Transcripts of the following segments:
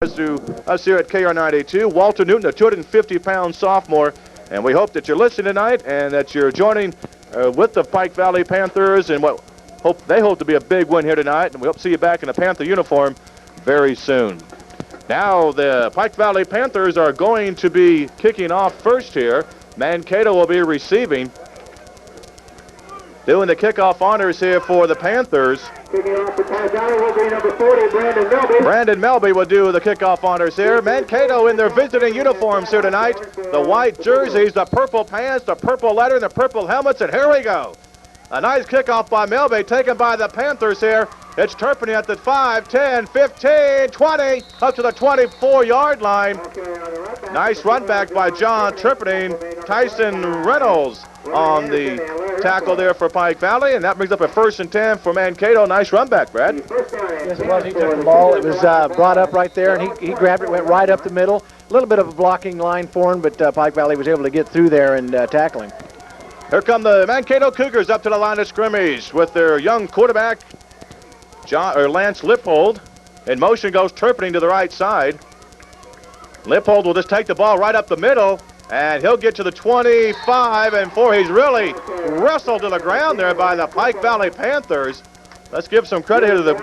To us here at KR92, Walter Newton, a 250-pound sophomore, and we hope that you're listening tonight and that you're joining with the Pike Valley Panthers and what they hope to be a big win here tonight, and we hope to see you back in a Panther uniform very soon. Now the Pike Valley Panthers are going to be kicking off first here. Mankato will be receiving. Doing the kickoff honors here for the Panthers. Kicking off for Pike Valley will be number 40, Brandon Melby. Brandon Melby will do the kickoff honors here. Mankato in their visiting uniforms here tonight. The white jerseys, the purple pants, the purple letter, and the purple helmets, and here we go. A nice kickoff by Melby, taken by the Panthers here. It's Turpin at the 5, 10, 15, 20, up to the 24-yard line. Nice run back by John Turpin. Tyson Reynolds on the tackle there for Pike Valley, and that brings up a 1st and 10 for Mankato. Nice run back, Brad. Yes, it was. He took the ball. It was brought up right there, and he grabbed it, went right up the middle. A little bit of a blocking line for him, but Pike Valley was able to get through there and tackle him. Here come the Mankato Cougars up to the line of scrimmage with their young quarterback, Lance Lippold. In motion goes Turpin to the right side. Lippold will just take the ball right up the middle, and he'll get to the 25, and he's really wrestled to the ground there by the Pike Valley Panthers. Let's give some credit here to the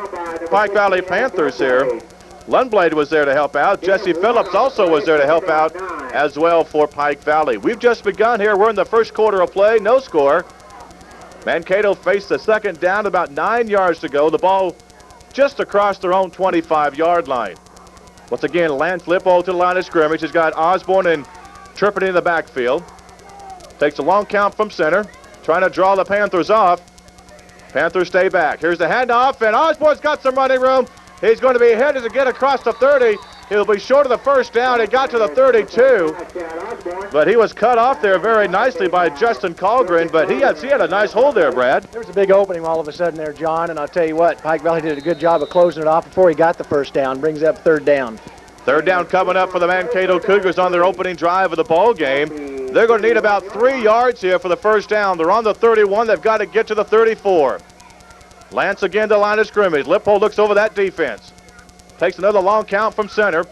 Pike Valley Panthers here. Lundblade was there to help out. Jesse Phillips also was there to help out as well for Pike Valley. We've just begun here. We're in the first quarter of play. No score. Mankato faced the second down, about 9 yards to go. The ball just across their own 25-yard line. Once again, Lance Lippold to the line of scrimmage. He's got Osborne and Turpin in the backfield. Takes a long count from center. Trying to draw the Panthers off. Panthers stay back. Here's the handoff, and Osborne's got some running room. He's going to be headed to get across the 30. He'll be short of the first down. He got to the 32. But he was cut off there very nicely by Justin Colgren. But he had a nice hold there, Brad. There was a big opening all of a sudden there, John. And I'll tell you what, Pike Valley did a good job of closing it off before he got the first down. Brings up 3rd down. 3rd down coming up for the Mankato Cougars on their opening drive of the ball game. They're going to need about 3 yards here for the first down. They're on the 31. They've got to get to the 34. Lance again to line of scrimmage. Lippold looks over that defense. Takes another long count from center.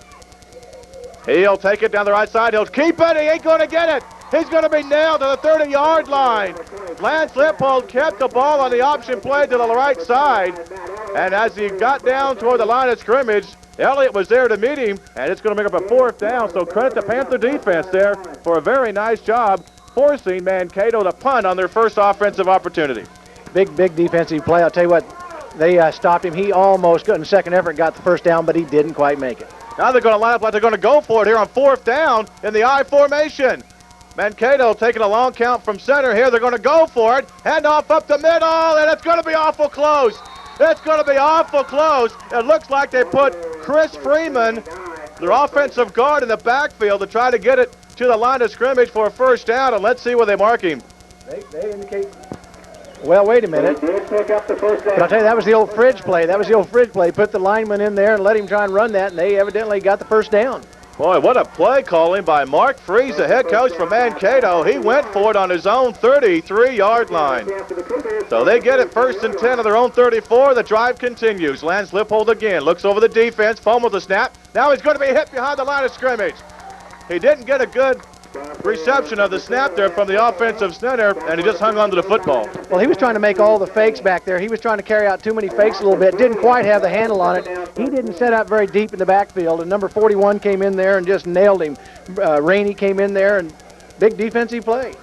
He'll take it down the right side. He'll keep it. He ain't going to get it. He's going to be nailed to the 30-yard line. Lance Lippold kept the ball on the option play to the right side. And as he got down toward the line of scrimmage, Elliott was there to meet him, and it's going to make up a 4th down. So credit the Panther defense there for a very nice job forcing Mankato to punt on their first offensive opportunity. Big defensive play. I'll tell you what, they stopped him. He almost got in the second effort and got the first down, but he didn't quite make it. Now they're going to line up like they're going to go for it here on 4th down in the I formation. Mankato taking a long count from center here. They're going to go for it. Handoff up the middle, and it's going to be awful close. It's going to be awful close. It looks like they put Chris Freeman, their offensive guard, in the backfield to try to get it to the line of scrimmage for a first down, and let's see where they mark him. They indicate... Well, wait a minute. But I'll tell you, that was the old fridge play. Put the lineman in there and let him try and run that, and they evidently got the first down. Boy, what a play calling by Mark Freese, the head coach for Mankato. He went for it on his own 33-yard line. So they get it 1st and 10 on their own 34. The drive continues. Lance Lippold again looks over the defense, fumbles the snap. Now he's going to be hit behind the line of scrimmage. He didn't get a good reception of the snap there from the offensive center, and he just hung onto the football. Well, he was trying to make all the fakes back there. He was trying to carry out too many fakes a little bit. Didn't quite have the handle on it. He didn't set up very deep in the backfield, and number 41 came in there and just nailed him. Rainey came in there, and big defensive play.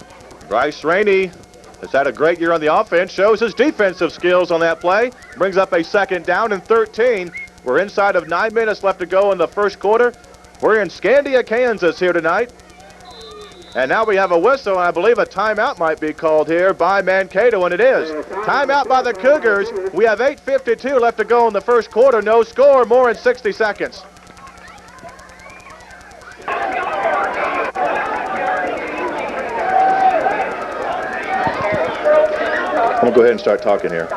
Bryce Rainey has had a great year on the offense, shows his defensive skills on that play, brings up a 2nd down and 13. We're inside of 9 minutes left to go in the first quarter. We're in Scandia, Kansas here tonight. And now we have a whistle, and I believe a timeout might be called here by Mankato, and it is. Timeout by the Cougars. We have 8:52 left to go in the first quarter. No score, more in 60 seconds. I'm going to go ahead and start talking here.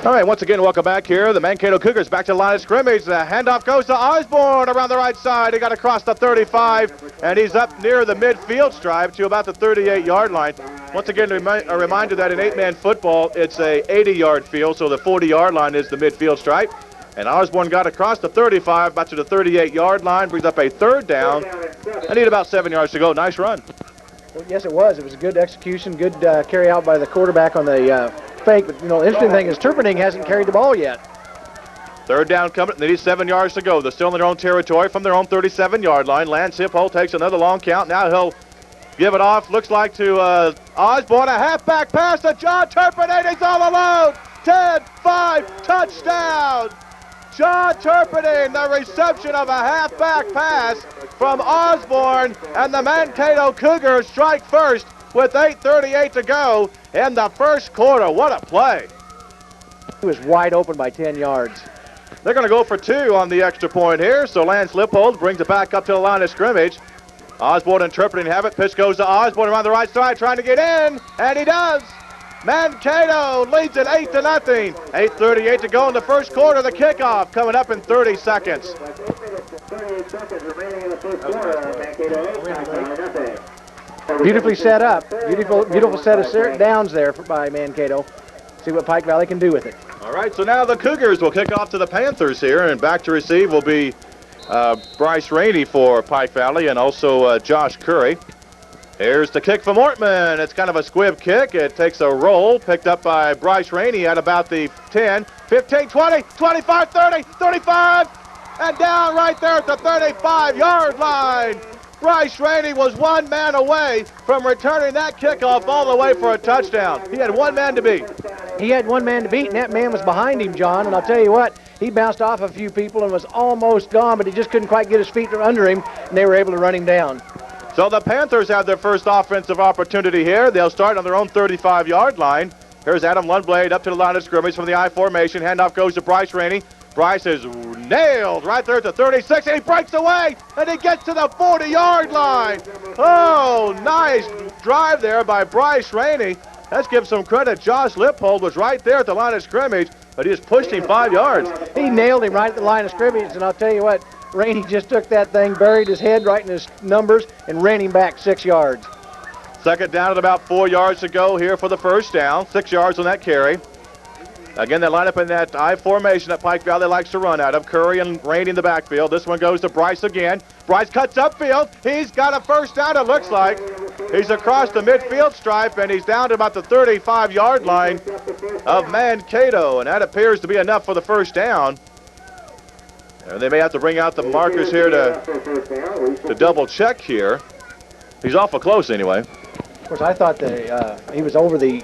All right, once again, welcome back here. The Mankato Cougars back to the line of scrimmage. The handoff goes to Osborne around the right side. He got across the 35, and he's up near the midfield stripe to about the 38-yard line. Once again, a reminder that in 8-man football, it's a 80-yard field, so the 40-yard line is the midfield stripe. And Osborne got across the 35, about to the 38-yard line, brings up a third down. I need about 7 yards to go. Nice run. Well, yes, it was. It was a good execution, good carry out by the quarterback on the fake. But, you know, the interesting thing is Turpinning hasn't carried the ball yet. Third down coming. They need 7 yards to go. They're still in their own territory from their own 37-yard line. Lance Hippold takes another long count. Now he'll give it off. Looks like to Osborne. A halfback pass to John Turpinning. He's all alone. 10, 5, touchdown. John Turpinning, the reception of a halfback pass from Osborne, and the Mankato Cougars strike first with 8:38 to go in the first quarter. What a play. He was wide open by 10 yards. They're going to go for 2 on the extra point here, so Lance Lippold brings it back up to the line of scrimmage. Osborne and Turpinning have it. Pitch goes to Osborne around the right side, trying to get in, and he does. Mankato leads it 8-0. 8:38 to go in the first quarter. The kickoff coming up in 30 seconds. 38 seconds remaining in the first quarter. Mankato. Beautifully set up. Beautiful set of downs there by Mankato. See what Pike Valley can do with it. All right, so now the Cougars will kick off to the Panthers here, and back to receive will be Bryce Rainey for Pike Valley and also Josh Curry. Here's the kick from Ortman. It's kind of a squib kick. It takes a roll, picked up by Bryce Rainey at about the 10, 15, 20, 25, 30, 35, and down right there at the 35-yard line. Bryce Rainey was one man away from returning that kickoff all the way for a touchdown. He had one man to beat. He had one man to beat, and that man was behind him, John. And I'll tell you what, he bounced off a few people and was almost gone, but he just couldn't quite get his feet under him, and they were able to run him down. So the Panthers have their first offensive opportunity here. They'll start on their own 35-yard line. Here's Adam Lundblade up to the line of scrimmage from the I formation. Handoff goes to Bryce Rainey. Bryce is nailed right there at the 36, and he breaks away, and he gets to the 40-yard line. Oh, nice drive there by Bryce Rainey. Let's give some credit. Josh Lippold was right there at the line of scrimmage, but he just pushed him 5 yards. He nailed him right at the line of scrimmage, and I'll tell you what, Rainey just took that thing, buried his head right in his numbers, and ran him back 6 yards. Second down at about 4 yards to go here for the first down. 6 yards on that carry. Again, they line up in that I formation that Pike Valley likes to run out of. Curry and Rainey in the backfield. This one goes to Bryce again. Bryce cuts upfield. He's got a first down, it looks like. He's across the midfield stripe, and he's down to about the 35-yard line of Mankato, and that appears to be enough for the first down. And they may have to bring out the markers here to double check here. He's awful close anyway. Of course, I thought that he was over the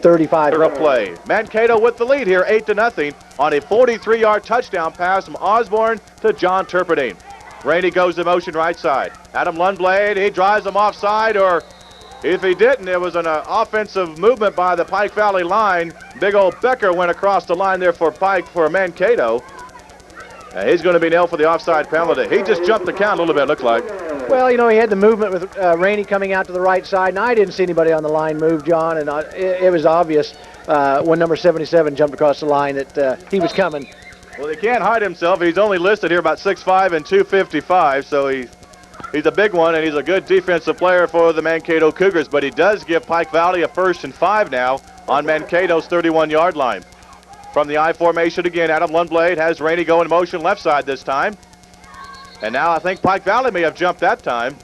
35. Third play. Mankato with the lead here, 8-0 on a 43-yard touchdown pass from Osborne to John Turpinning. Rainey goes to motion right side. Adam Lundblade, he drives him offside, or if he didn't, it was an offensive movement by the Pike Valley line. Big old Becker went across the line there for Mankato. He's going to be nailed for the offside penalty. He just jumped the count a little bit, looked like. Well, you know, he had the movement with Rainey coming out to the right side, and I didn't see anybody on the line move, John, and it was obvious when number 77 jumped across the line that he was coming. Well, he can't hide himself. He's only listed here about 6'5" and 255, so he's a big one, and he's a good defensive player for the Mankato Cougars, but he does give Pike Valley a 1st and 5 now on Mankato's 31-yard line. From the I formation again, Adam Lundblade has Rainey go in motion left side this time. And now I think Pike Valley may have jumped that time.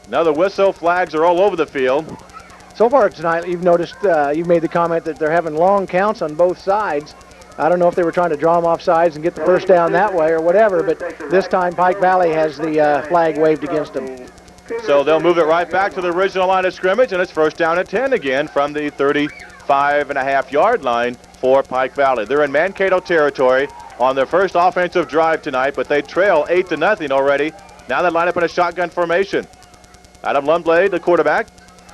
Another whistle, flags are all over the field. So far tonight, you've noticed, you've made the comment that they're having long counts on both sides. I don't know if they were trying to draw them off sides and get the first down that way or whatever, but this time Pike Valley has the flag waved against them. So they'll move it right back to the original line of scrimmage, and it's first down at 10 again from the 35.5-yard line for Pike Valley. They're in Mankato territory on their first offensive drive tonight, but they trail 8-0 already. Now they line up in a shotgun formation. Adam Lundblade, the quarterback,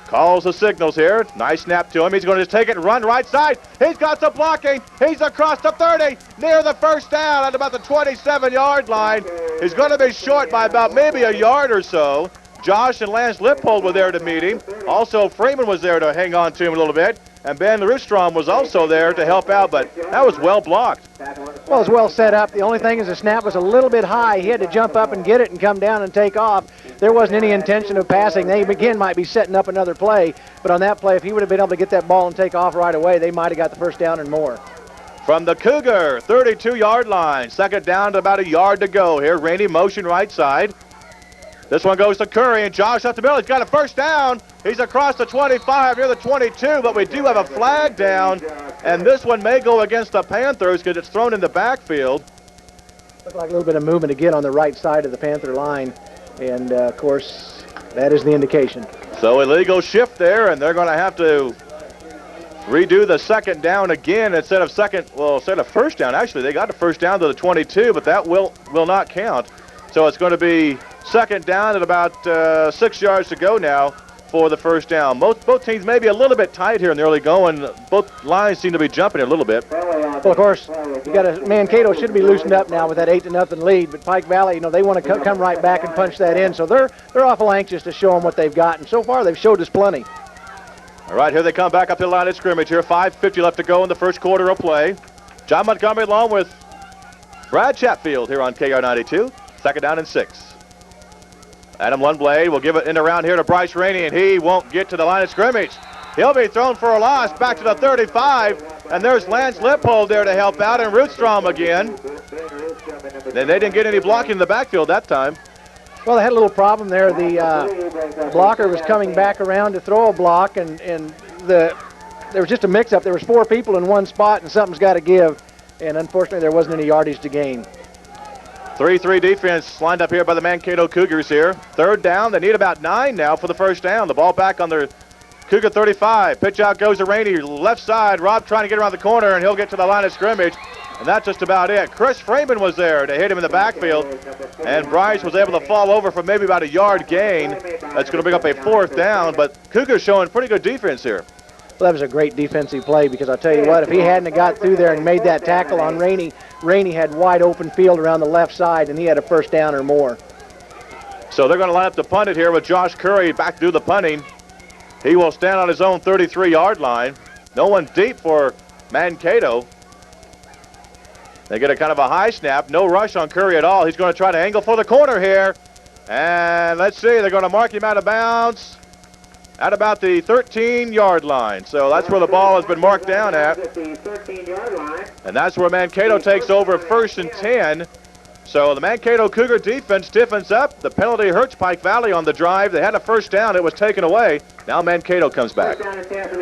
calls the signals here. Nice snap to him. He's going to just take it and run right side. He's got some blocking. He's across the 30, near the first down at about the 27-yard line. He's going to be short by about maybe a yard or so. Josh and Lance Lippold were there to meet him. Also, Freeman was there to hang on to him a little bit. And Ben Rustrom was also there to help out, but that was well blocked. Well, it was well set up. The only thing is the snap was a little bit high. He had to jump up and get it and come down and take off. There wasn't any intention of passing. They, again, might be setting up another play. But on that play, if he would have been able to get that ball and take off right away, they might have got the first down and more. from the Cougar 32-yard line. Second down to about a yard to go here. Rainey motion right side. This one goes to Curry, and Josh up the middle. He's got a first down. He's across the 25 near the 22, but we do have a flag down, and this one may go against the Panthers because it's thrown in the backfield. Looked like a little bit of movement again on the right side of the Panther line, and of course, that is the indication. So illegal shift there, and they're going to have to redo the second down again instead of first down. Actually, they got the first down to the 22, but that will not count. So it's going to be second down at about 6 yards to go now for the first down. Both teams may be a little bit tight here in the early going. Both lines seem to be jumping a little bit. Well, of course, Mankato should be loosened up now with that 8-0 lead, but Pike Valley, they want to come right back and punch that in, so they're awful anxious to show them what they've got, and so far they've showed us plenty. All right, here they come back up to the line of scrimmage here. 5:50 left to go in the first quarter of play. John Montgomery along with Brad Chatfield here on KR92. Second down and 6. Adam Lundblade will give it in around here to Bryce Rainey, and he won't get to the line of scrimmage. He'll be thrown for a loss back to the 35, and there's Lance Lippold there to help out, and Rootstrom again. And they didn't get any blocking in the backfield that time. Well, they had a little problem there. The blocker was coming back around to throw a block, and there was just a mix-up. There was 4 people in one spot, and something's got to give, and unfortunately there wasn't any yardage to gain. 3-3 defense lined up here by the Mankato Cougars here. Third down. They need about 9 now for the first down. The ball back on their Cougar 35. Pitch out goes to Rainey, left side. Rob trying to get around the corner, and he'll get to the line of scrimmage. And that's just about it. Chris Freeman was there to hit him in the backfield, and Bryce was able to fall over for maybe about a yard gain. That's going to bring up a fourth down, but Cougars showing pretty good defense here. Well, that was a great defensive play, because I'll tell you what, if he hadn't got through there and made that tackle on Rainey, Rainey had wide open field around the left side, and he had a first down or more. So they're going to line up to punt it here with Josh Curry back to do the punting. He will stand on his own 33-yard line. No one deep for Mankato. They get a kind of a high snap. No rush on Curry at all. He's going to try to angle for the corner here. And let's see, they're going to mark him out of bounds at about the 13-yard line. So that's where the ball has been marked down at. And that's where Mankato takes over 1st and 10. So the Mankato Cougar defense stiffens up. The penalty hurts Pike Valley on the drive. They had a first down. It was taken away. Now Mankato comes back.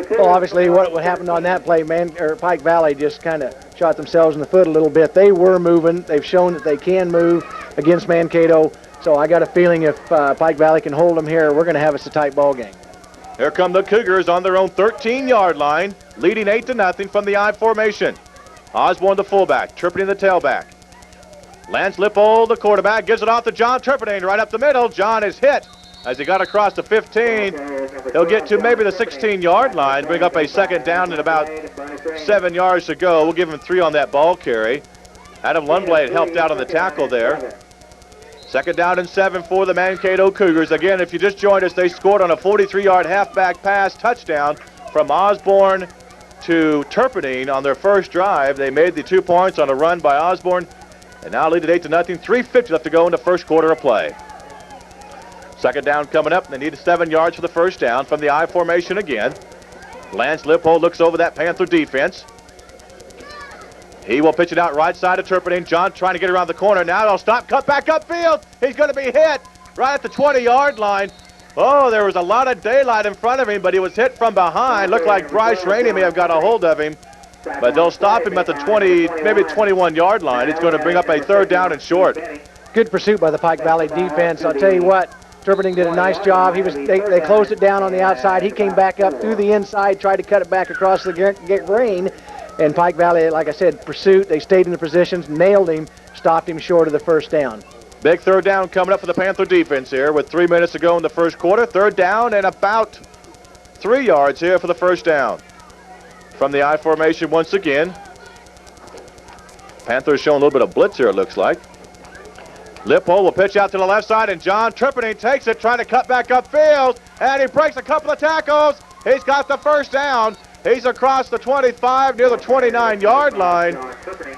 Well, obviously what happened on that play, Pike Valley just kind of shot themselves in the foot a little bit. They were moving. They've shown that they can move against Mankato. So I got a feeling if Pike Valley can hold them here, we're going to have us a tight ball game. Here come the Cougars on their own 13-yard line, leading 8-0 from the I formation. Osborne, the fullback, Turpinning, the tailback. Lance Lippold, the quarterback, gives it off to John Turpinning right up the middle. John is hit as he got across the 15. He'll get to maybe the 16-yard line, bring up a second down and about 7 yards to go. We'll give him 3 on that ball carry. Adam Lundblade helped out on the tackle there. Second down and 7 for the Mankato Cougars. Again, if you just joined us, they scored on a 43-yard halfback pass touchdown from Osborne to Turpinning on their first drive. They made the 2 points on a run by Osborne, and now lead at 8-0. 3:50 left to go in the first quarter of play. Second down coming up. They need 7 yards for the first down from the I formation again. Lance Lippold looks over that Panther defense. He will pitch it out right side of Turpinning. John trying to get around the corner. Now it'll stop. Cut back upfield. He's going to be hit right at the 20-yard line. Oh, there was a lot of daylight in front of him, but he was hit from behind. Looked like Bryce Rainey may have got a hold of him. But they'll stop him at the 20, maybe 21-yard line. It's going to bring up a third down and short. Good pursuit by the Pike Valley defense. I'll tell you what, Turpinning did a nice job. They closed it down on the outside. He came back up through the inside, tried to cut it back across the grain. And Pike Valley, like I said, pursuit. They stayed in the positions, nailed him, stopped him short of the first down. Big third down coming up for the Panther defense here with 3 minutes to go in the first quarter. Third down and about 3 yards here for the first down. From the I formation once again. Panthers showing a little bit of blitz here, it looks like. Lippold will pitch out to the left side, and John Turpinning takes it, trying to cut back upfield, and he breaks a couple of tackles. He's got the first down. He's across the 25 near the 29-yard line.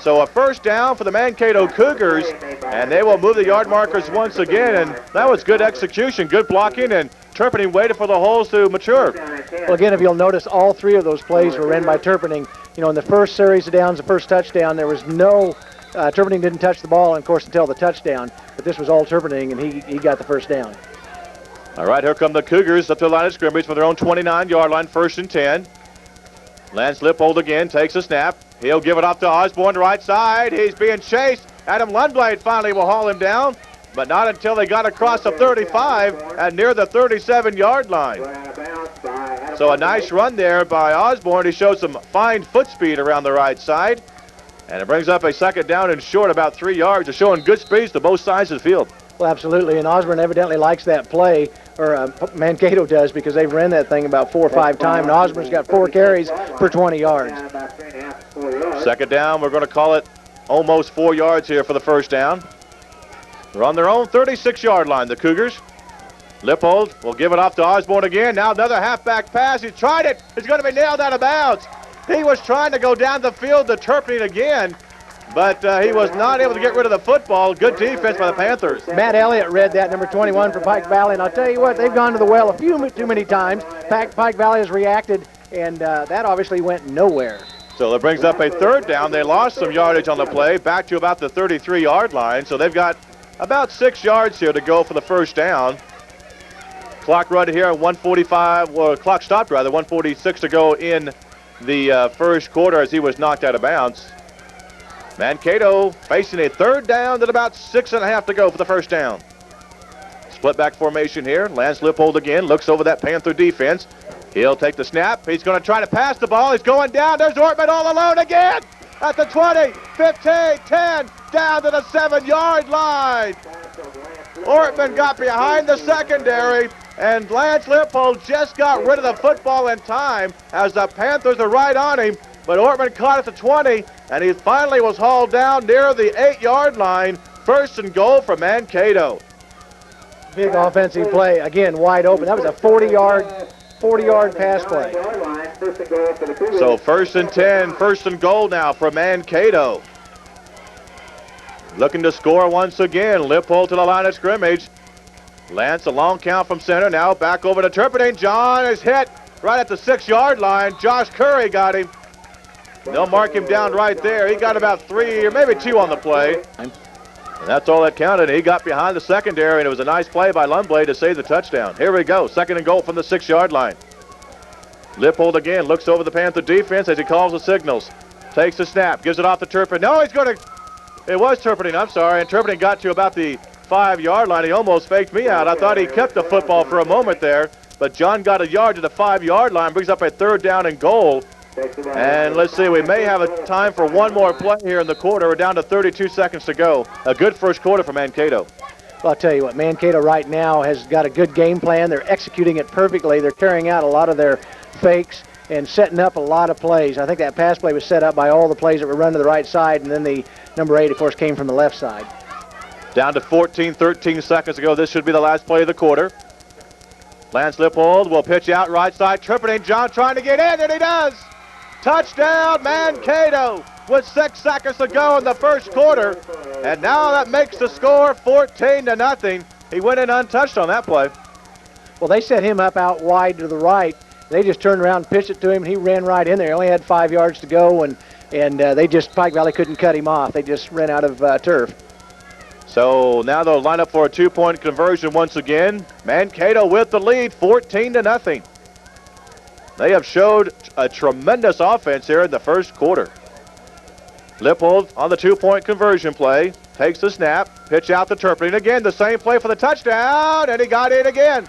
So a first down for the Mankato Cougars, and they will move the yard markers once again. And that was good execution, good blocking, and Turpinning waited for the holes to mature. Well, again, if you'll notice, all 3 of those plays were ran by Turpinning. You know, in the first series of downs, the first touchdown, there was no, Turpentine didn't touch the ball, and of course, until the touchdown. But this was all Turpentine, and he got the first down. All right, here come the Cougars up to the line of scrimmage from their own 29-yard line, 1st and 10. Lance Lippold again takes a snap. He'll give it off to Osborne, right side. He's being chased. Adam Lundblade finally will haul him down, but not until they got across the 35 and near the 37-yard line. So a nice run there by Osborne. He showed some fine foot speed around the right side. And it brings up a 2nd down and short, about 3 yards. They're showing good speeds to both sides of the field. Well, absolutely, and Osborne evidently likes that play, or Mankato does, because they've ran that thing about 4 or 5 times, and Osborne's got 4 carries for 20 yards. 2nd down, we're going to call it almost 4 yards here for the 1st down. They're on their own 36-yard line, the Cougars. Lippold will give it off to Osborne again. Now another halfback pass. He tried it. It's going to be nailed out of bounds. He was trying to go down the field to Turpentine again, but he was not able to get rid of the football. Good defense by the Panthers. Matt Elliott read that, number 21 for Pike Valley, and I'll tell you what, they've gone to the well a few too many times. Pike Valley has reacted, and that obviously went nowhere. So that brings up a 3rd down. They lost some yardage on the play, back to about the 33-yard line. So they've got about 6 yards here to go for the 1st down. Clock run here at 1:45. Well, clock stopped rather. 1:46 to go in the first quarter as he was knocked out of bounds. Mankato facing a 3rd down and about 6.5 to go for the 1st down. Split back formation here. Lance Lippold again looks over that Panther defense. He'll take the snap. He's going to try to pass the ball. He's going down. There's Ortman all alone again at the 20, 15, 10, down to the 7-yard line. Ortman got behind the secondary, and Lance Lippold just got rid of the football in time as the Panthers are right on him. But Ortman caught at the 20, and he finally was hauled down near the 8-yard line. 1st and goal for Mankato. Big offensive play, again, wide open. That was a 40-yard pass play. So 1st and 10, 1st and goal now for Mankato. Looking to score once again. Lippold to the line of scrimmage. Lance, a long count from center. Now back over to Turpentine. John is hit right at the 6-yard line. Josh Curry got him. They'll mark him down right there. He got about 3 or maybe 2 on the play. And that's all that counted. He got behind the secondary, and it was a nice play by Lundblade to save the touchdown. Here we go. 2nd and goal from the 6-yard line. Lippold again looks over the Panther defense as he calls the signals. Takes the snap. Gives it off to Turpentine. No, he's going to... It was Turpentine, I'm sorry. And Turpentine got to about the 5-yard line. He almost faked me out. I thought he kept the football for a moment there. But John got a yard to the 5-yard line. Brings up a 3rd down and goal. And let's see, we may have a time for one more play here in the quarter. We're down to 32 seconds to go. A good first quarter for Mankato. Well, I'll tell you what, Mankato right now has got a good game plan. They're executing it perfectly. They're carrying out a lot of their fakes and setting up a lot of plays. I think that pass play was set up by all the plays that were run to the right side, and then the number 8, of course, came from the left side. Down to 13 seconds to go. This should be the last play of the quarter. Lance Lippold will pitch out right side. Turpentine, John trying to get in, and he does. Touchdown, Mankato, with 6 seconds to go in the first quarter. And now that makes the score 14-0. He went in untouched on that play. Well, they set him up out wide to the right. They just turned around and pitched it to him, and he ran right in there. He only had 5 yards to go, and Pike Valley couldn't cut him off. They just ran out of turf. So now they'll line up for a 2-point conversion once again. Mankato with the lead, 14-0. They have showed a tremendous offense here in the first quarter. Lippold on the 2-point conversion play. Takes the snap. Pitch out to Turpentine. Again, the same play for the touchdown, and he got in again.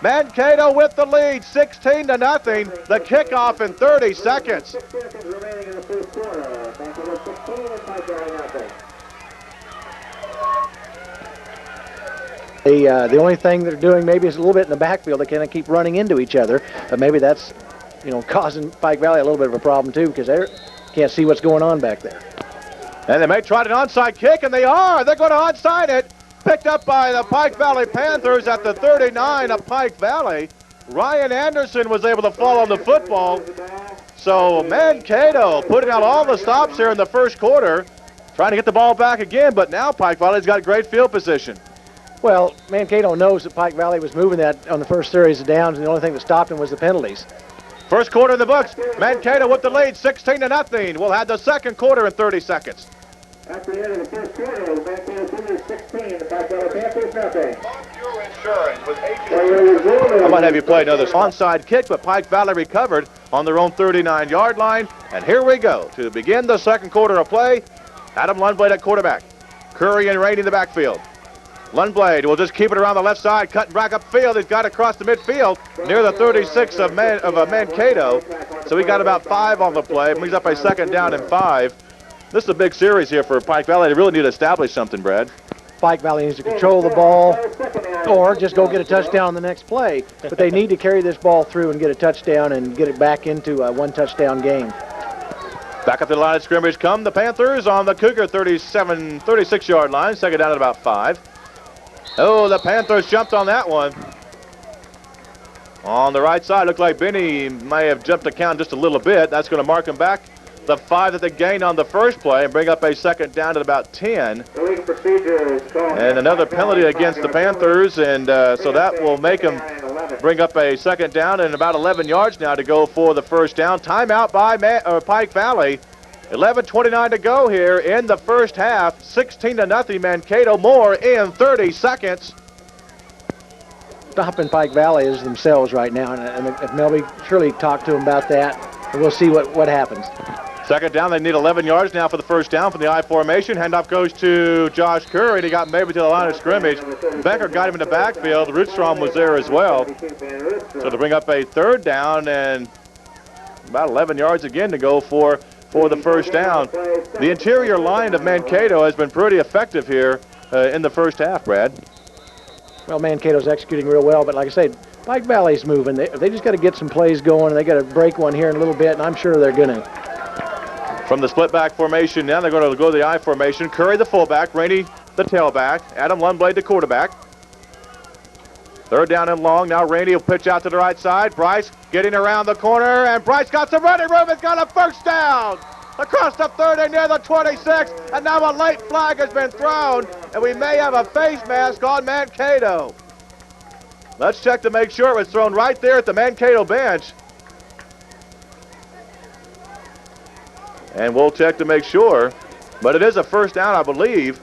Mankato with the lead, 16-0. The kickoff in 30 seconds. 6 seconds remaining in the first quarter. Mankato 16 and Pike Valley nothing. The only thing they're doing maybe is a little bit in the backfield. They kind of keep running into each other, but maybe that's, causing Pike Valley a little bit of a problem too, because they can't see what's going on back there. And they may try an onside kick, and they are. They're going to onside it. Picked up by the Pike Valley Panthers at the 39 of Pike Valley. Ryan Anderson was able to fall on the football. So Mankato putting out all the stops here in the first quarter, trying to get the ball back again, but now Pike Valley's got great field position. Well, Mankato knows that Pike Valley was moving that on the first series of downs, and the only thing that stopped him was the penalties. First quarter in the books. Mankato with the lead, 16-0. We'll have the second quarter in 30 seconds. At the end of the first quarter, Mankato Cougars 16, the Pike Valley Panthers nothing. Your insurance with I might have you play another onside kick, but Pike Valley recovered on their own 39-yard line. And here we go to begin the second quarter of play. Adam Lundblade at quarterback. Curry and Rainey in the backfield. Lundblade will just keep it around the left side, cutting back upfield. He's got across the midfield near the 36 of Mankato. So he got about 5 on the play. Brings up a second down and 5. This is a big series here for Pike Valley. They really need to establish something, Brad. Pike Valley needs to control the ball or just go get a touchdown on the next play. But they need to carry this ball through and get a touchdown and get it back into a one-touchdown game. Back up to the line of scrimmage come the Panthers on the Cougar 36-yard line. Second down at about 5. Oh, the Panthers jumped on that one. On the right side, looked like Benny may have jumped the count just a little bit. That's going to mark him back the 5 that they gained on the first play and bring up a second down at about 10. And another penalty against the Panthers, and so that will make them bring up a second down and about 11 yards now to go for the first down. Timeout by Pike Valley. 11:29 to go here in the first half. 16-0 Mankato. More in 30 seconds. Stopping Pike Valley is themselves right now, and if Melby surely talked to them about that, and we'll see what happens. Second down, they need 11 yards now for the first down from the I formation. Handoff goes to Josh Curry, and he got maybe to the line of scrimmage. Becker got him in the backfield. Rootstrom was there as well. So to bring up a third down and about 11 yards again to go for the first down. The interior line of Mankato has been pretty effective here in the first half, Brad. Well, Mankato's executing real well, but like I said, Pike Valley's moving. They just got to get some plays going, and they got to break one here in a little bit, and I'm sure they're going to. From the split back formation, now they're going to go to the I formation. Curry the fullback, Rainey the tailback, Adam Lundblade the quarterback. Third down and long. Now Rainey will pitch out to the right side. Bryce getting around the corner, and Bryce got some running room. It's got a first down across the 30 near the 26, and now a late flag has been thrown, and we may have a face mask on Mankato. Let's check to make sure it was thrown right there at the Mankato bench. And we'll check to make sure, but it is a first down, I believe.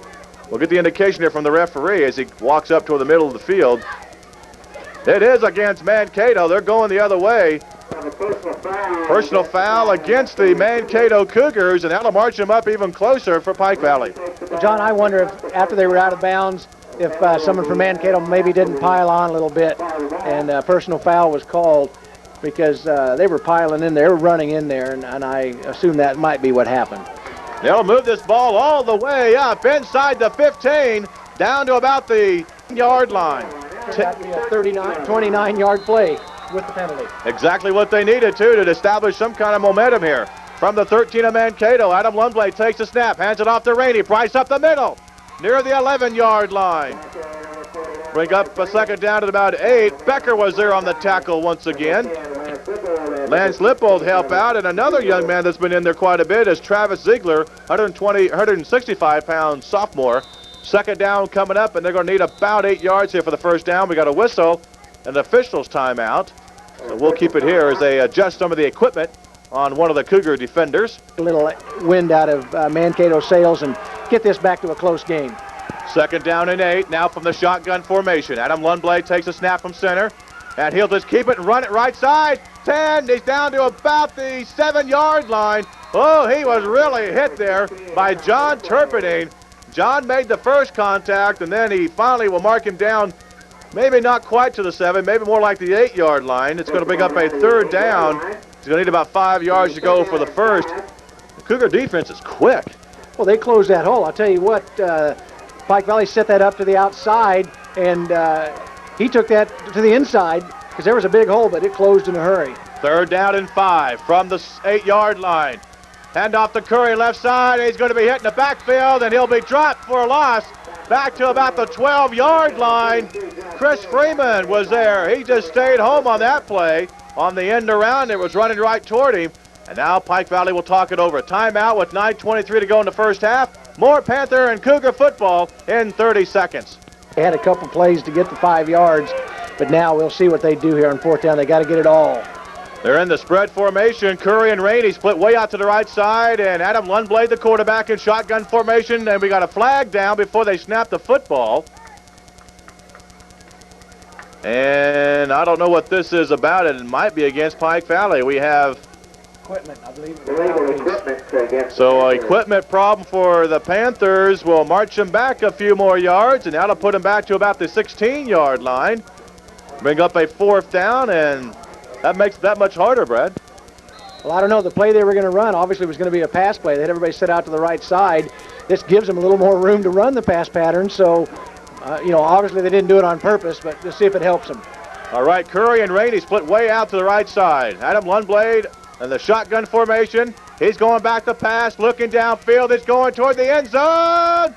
We'll get the indication here from the referee as he walks up toward the middle of the field. It is against Mankato. They're going the other way. Personal foul against the Mankato Cougars, and that'll march them up even closer for Pike Valley. Well, John, I wonder if after they were out of bounds, if someone from Mankato maybe didn't pile on a little bit, and personal foul was called because they were piling in there, they were running in there, and I assume that might be what happened. They'll move this ball all the way up inside the 15, down to about the yard line. That'd be a 29-yard play with the penalty. Exactly what they needed to establish some kind of momentum here. From the 13 of Mankato, Adam Lundblade takes the snap, hands it off to Rainey. Bryce up the middle, near the 11-yard line. Bring up a second down at about 8. Becker was there on the tackle once again. Lance Lippold help out, and another young man that's been in there quite a bit is Travis Ziegler, 165-pound sophomore. Second down coming up, and they're going to need about 8 yards here for the first down. We got a whistle, and the officials timeout. So we'll keep it here as they adjust some of the equipment on one of the Cougar defenders. A little wind out of Mankato sails and get this back to a close game. Second down and 8, now from the shotgun formation. Adam Lundblade takes a snap from center, and he'll just keep it and run it right side. 10, he's down to about the 7-yard line. Oh, he was really hit there by John Turpinning. John made the first contact, and then he finally will mark him down, maybe not quite to the 7, maybe more like the 8-yard line. It's going to bring up a third down. He's going to need about 5 yards to go for the first. The Cougar defense is quick. Well, they closed that hole. I'll tell you what, Pike Valley set that up to the outside, and he took that to the inside because there was a big hole, but it closed in a hurry. Third down and 5 from the 8-yard line. Hand off to Curry left side. He's going to be hitting the backfield, and he'll be dropped for a loss back to about the 12-yard line. Chris Freeman was there. He just stayed home on that play. On the end around, it was running right toward him. And now Pike Valley will talk it over. Timeout with 9:23 to go in the first half. More Panther and Cougar football in 30 seconds. They had a couple plays to get the 5 yards, but now we'll see what they do here on fourth down. They got to get it all. They're in the spread formation. Curry and Rainey split way out to the right side, and Adam Lundblade, the quarterback, in shotgun formation, and we got a flag down before they snap the football. And I don't know what this is about. It might be against Pike Valley. We have Equipment, I believe. so equipment problem for the Panthers. Will march them back a few more yards, and that'll put them back to about the 16-yard line. Bring up a 4th down, and that makes it that much harder, Brad. Well, I don't know. The play they were going to run obviously was going to be a pass play. They had everybody set out to the right side. This gives them a little more room to run the pass pattern. So, you know, obviously they didn't do it on purpose, but let's see if it helps them. All right, Curry and Rainey split way out to the right side. Adam Lundblade in the shotgun formation. He's going back to pass, looking downfield. It's going toward the end zone.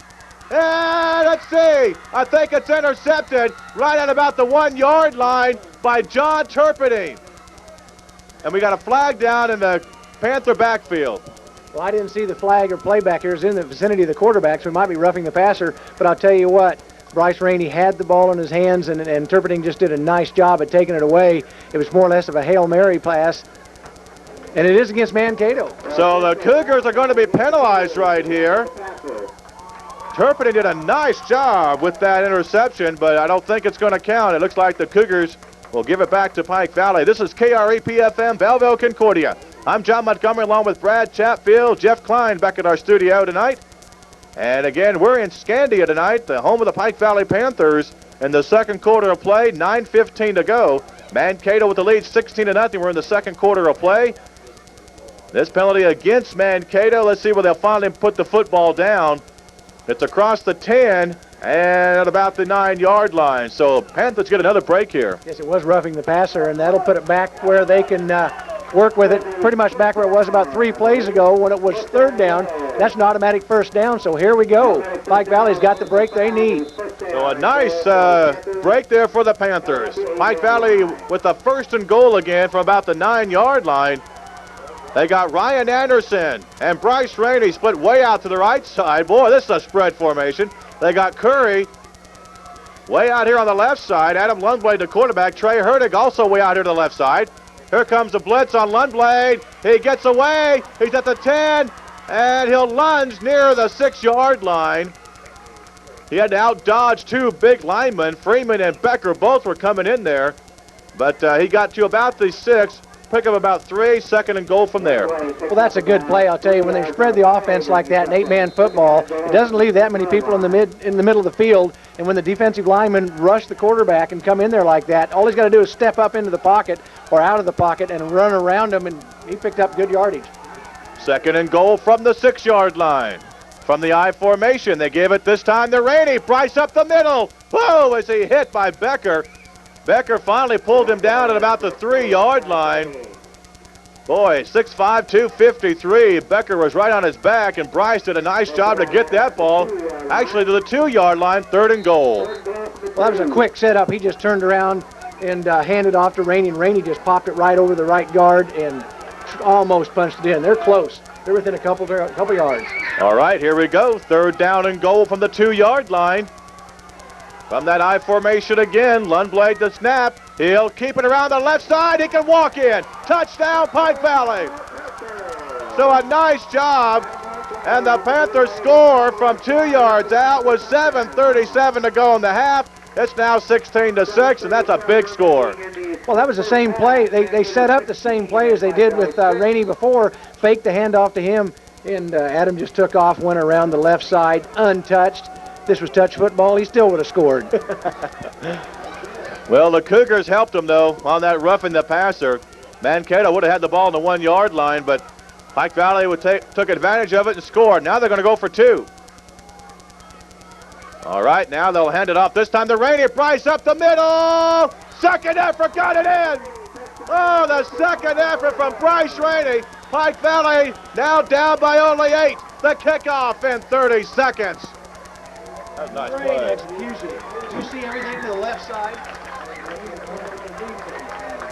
And let's see. I think it's intercepted right at about the 1-yard line by John Turpity. And we got a flag down in the Panther backfield. Well, I didn't see the flag or playback here. It was in the vicinity of the quarterback, so we might be roughing the passer. But I'll tell you what, Bryce Rainey had the ball in his hands, and Turpity just did a nice job at taking it away. It was more or less of a Hail Mary pass. And it is against Mankato. So the Cougars are going to be penalized right here. Turpity did a nice job with that interception, but I don't think it's going to count. It looks like the Cougars will give it back to Pike Valley. This is KREP-FM, Belleville, Concordia. I'm John Montgomery along with Brad Chatfield, Jeff Klein back at our studio tonight. And again, we're in Scandia tonight, the home of the Pike Valley Panthers. In the second quarter of play, 9:15 to go. Mankato with the lead 16-0. We're in the second quarter of play. This penalty against Mankato. Let's see where they'll finally put the football down. It's across the 10 and at about the 9-yard line. So Panthers get another break here. Yes, it was roughing the passer, and that'll put it back where they can work with it, pretty much back where it was about 3 plays ago when it was 3rd down. That's an automatic 1st down, so here we go. Pike Valley's got the break they need. So a nice break there for the Panthers. Pike Valley with a 1st and goal again from about the 9-yard line. They got Ryan Anderson and Bryce Rainey split way out to the right side. Boy, this is a spread formation. They got Curry way out here on the left side. Adam Lundblade, the quarterback. Trey Hertig also way out here to the left side. Here comes the blitz on Lundblade. He gets away. He's at the 10, and he'll lunge near the 6-yard line. He had to out-dodge 2 big linemen. Freeman and Becker both were coming in there, but he got to about the 6. Pick up about 3, 2nd and goal from there. Well, that's a good play, I'll tell you. When they spread the offense like that in 8-man football, it doesn't leave that many people in the middle of the field. And when the defensive linemen rush the quarterback and come in there like that, all he's got to do is step up into the pocket or out of the pocket and run around him, and he picked up good yardage. 2nd and goal from the 6-yard line. From the I formation, they give it this time to Rainey. Bryce up the middle. Whoa, is he hit by Becker. Becker finally pulled him down at about the 3-yard line. Boy, 6'5", 253. Becker was right on his back, and Bryce did a nice job to get that ball actually to the 2-yard line, 3rd and goal. Well, that was a quick setup. He just turned around and handed off to Rainey, and Rainey just popped it right over the right guard and almost punched it in. They're close. They're within a couple yards. All right, here we go. 3rd down and goal from the 2-yard line. From that I formation again, Lundblade the snap. He'll keep it around the left side. He can walk in. Touchdown, Pike Valley. So a nice job. And the Panthers score from 2 yards out with 7:37 to go in the half. It's now 16-6, and that's a big score. Well, that was the same play. They set up the same play as they did with Rainey before, faked the handoff to him, and Adam just took off, went around the left side, untouched. If this was touch football, he still would have scored. Well, the Cougars helped him, though, on that roughing the passer. Mankato would have had the ball on the 1-yard line, but Pike Valley took advantage of it and scored. Now they're going to go for 2. All right, now they'll hand it off. This time to Rainey. Bryce up the middle. Second effort, got it in. Oh, the second effort from Bryce Rainey. Pike Valley now down by only 8. The kickoff in 30 seconds. That's a nice Great play. execution. Did you see everything to the left side?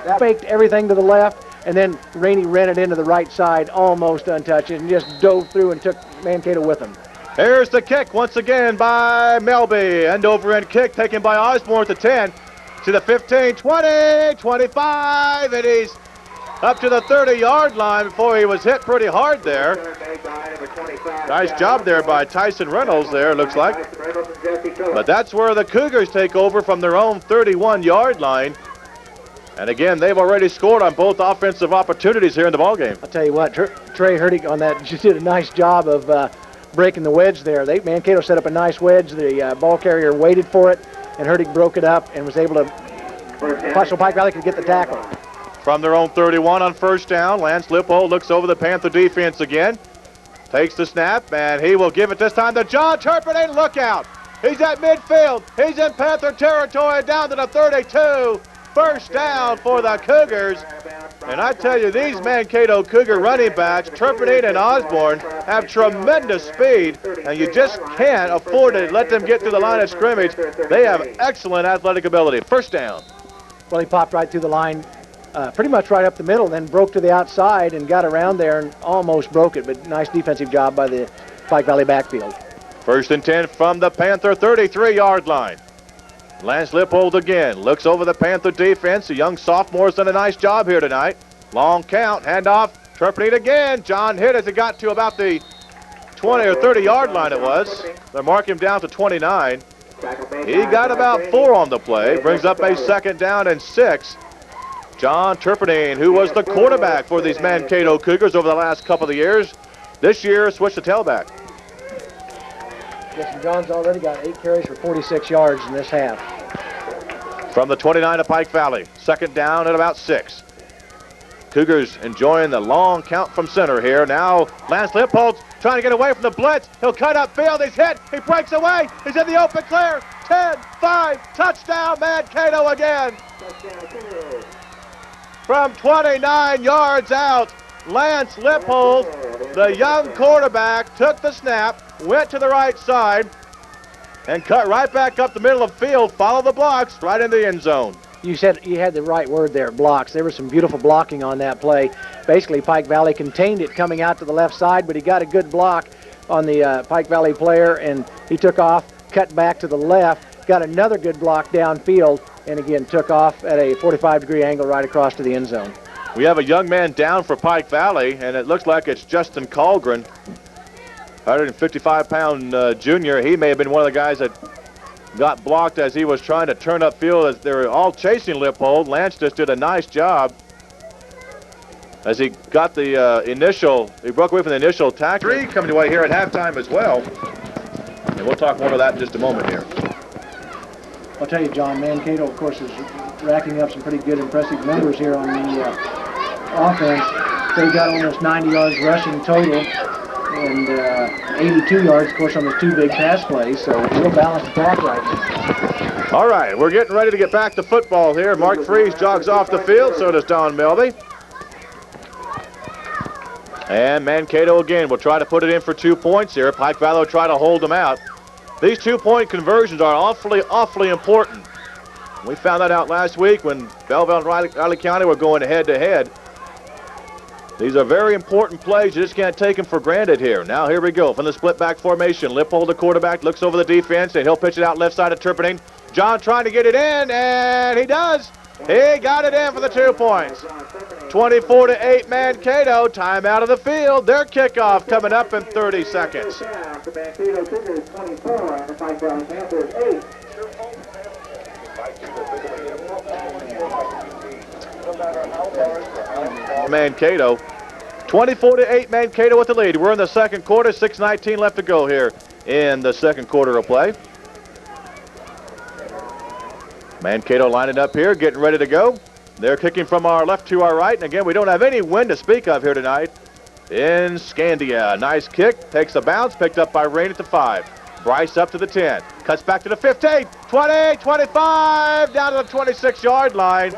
That faked everything to the left, and then Rainey ran it into the right side, almost untouched, and just dove through and took Mankato with him. Here's the kick once again by Melby. End over end kick taken by Osborne at the 10. To the 15, 20, 25, and he's up to the 30-yard line before he was hit pretty hard there. Nice job there by Tyson Reynolds there, looks like. But that's where the Cougars take over from their own 31-yard line. And again, they've already scored on both offensive opportunities here in the ballgame. I'll tell you what, Trey Hurtig on that just did a nice job of breaking the wedge there. Mankato set up a nice wedge. The ball carrier waited for it, and Hurtig broke it up and was able to, so Pike Valley could get the tackle. From their own 31 on first down, Lance Lippold looks over the Panther defense again. Takes the snap, and he will give it this time to John Turpin. Look out. He's at midfield. He's in Panther territory down to the 32. First down for the Cougars. And I tell you, these Mankato Cougar running backs, Turpin and Osborne, have tremendous speed, and you just can't afford to let them get to the line of scrimmage. They have excellent athletic ability. First down. Well, he popped right through the line, pretty much right up the middle, then broke to the outside and got around there and almost broke it, but nice defensive job by the Pike Valley backfield. First and 10 from the Panther 33-yard line. Lance Lippold again looks over the Panther defense. The young sophomore's done a nice job here tonight. Long count, handoff, Turpin again. John hit as it got to about the 20 or 30-yard line it was. They mark him down to 29. He got about 4 on the play, brings up a second down and 6. John Turpin, who was the quarterback for these Mankato Cougars over the last couple of years, this year switched to tailback. Yes, and John's already got 8 carries for 46 yards in this half. From the 29 of Pike Valley, second down at about 6. Cougars enjoying the long count from center here. Now Lance Lippold's trying to get away from the blitz. He'll cut up field. He's hit. He breaks away. He's in the open clear. 10, 5, touchdown Mankato again. From 29 yards out, Lance Lippold, the young quarterback, took the snap, went to the right side, and cut right back up the middle of the field, followed the blocks, right in the end zone. You said you had the right word there, blocks. There was some beautiful blocking on that play. Basically, Pike Valley contained it coming out to the left side, but he got a good block on the Pike Valley player, and he took off, cut back to the left, got another good block downfield, and again took off at a 45-degree angle right across to the end zone. We have a young man down for Pike Valley, and it looks like it's Justin Colgren, 155-pound junior. He may have been one of the guys that got blocked as he was trying to turn upfield as they were all chasing Lippold. Lance just did a nice job as he got the he broke away from the initial tackle. 3 coming away here at halftime as well. And we'll talk more about that in just a moment here. I'll tell you, John, Mankato, of course, is racking up some pretty good, impressive numbers here on the offense. They got almost 90 yards rushing total and 82 yards, of course, on the 2 big pass plays. So real balanced attack right now. All right, we're getting ready to get back to football here. Mark Freese jogs off the field, so does Don Melby. And Mankato again will try to put it in for 2 points here. Pike Valley will try to hold them out. These 2-point conversions are awfully important. We found that out last week when Belleville and Riley County were going head-to-head. These are very important plays. You just can't take them for granted here. Now here we go from the split back formation. Lippold, the quarterback, looks over the defense, and he'll pitch it out left side of Turpin. John trying to get it in, and he does. He got it in for the 2 points. 24-8 Mankato. Time out of the field. Their kickoff coming up in 30 seconds. Mankato. 24-8 Mankato with the lead. We're in the second quarter. 6:19 left to go here in the second quarter of play. Mankato lining up here, getting ready to go. They're kicking from our left to our right. And again, we don't have any wind to speak of here tonight in Scandia. Nice kick, takes a bounce, picked up by Rain at the 5. Bryce up to the 10, cuts back to the 15, 20, 25, down to the 26-yard line.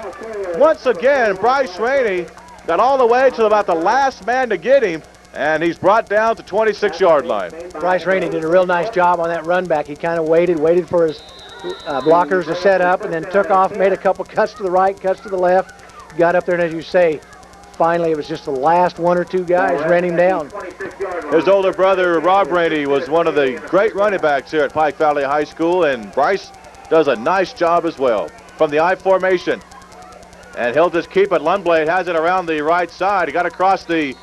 Once again, Bryce Rainey got all the way to about the last man to get him, and he's brought down to 26-yard line. Bryce Rainey did a real nice job on that run back. He kind of waited for his blockers to set up, and then took off, made a couple cuts to the right, cuts to the left, got up there, and as you say, finally it was just the last 1 or 2 guys ran him down. His older brother, Rob Rainey, was one of the great running backs here at Pike Valley High School, and Bryce does a nice job as well. From the I formation, And he'll just keep it. Lundblade has it around the right side. He got across the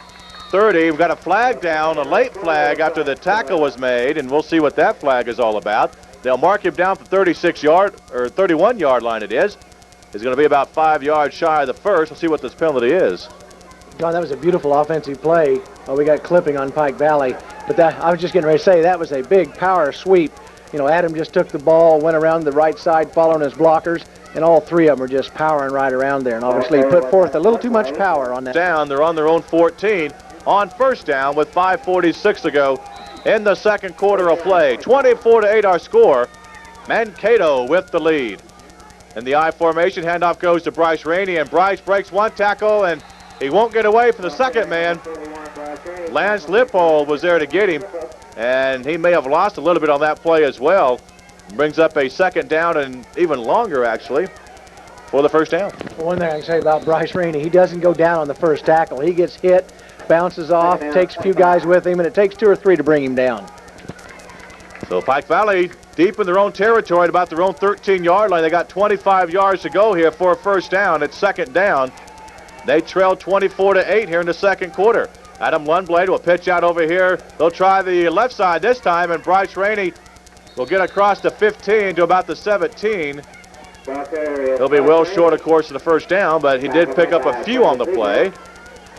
30. We've got a flag down, a late flag after the tackle was made, and we'll see what that flag is all about. They'll mark him down for 31-yard line it is. He's going to be about 5 yards shy of the first. We'll see what this penalty is. John, that was a beautiful offensive play. Oh, we got clipping on Pike Valley. But that, I was just getting ready to say, that was a big power sweep. You know, Adam just took the ball, went around the right side following his blockers, and all three of them were just powering right around there. And obviously put forth a little too much power on that. Down, they're on their own 14 on first down with 5:46 to go in the second quarter of play. 24-8 our score. Mankato with the lead. In the I formation, handoff goes to Bryce Rainey, and Bryce breaks one tackle, and he won't get away from the second man. Lance Lippold was there to get him, and he may have lost a little bit on that play as well. Brings up a second down and even longer, actually, for the first down. One thing I can say about Bryce Rainey, he doesn't go down on the first tackle. He gets hit, bounces off, takes a few guys with him, and it takes 2 or 3 to bring him down. So Pike Valley deep in their own territory at about their own 13-yard line. They got 25 yards to go here for a first down. It's second down. They trail 24-8 here in the second quarter. Adam Lundblade will pitch out over here. They'll try the left side this time, and Bryce Rainey will get across the 15 to about the 17. He'll be well short, of course, of the first down, but he did pick up a few on the play.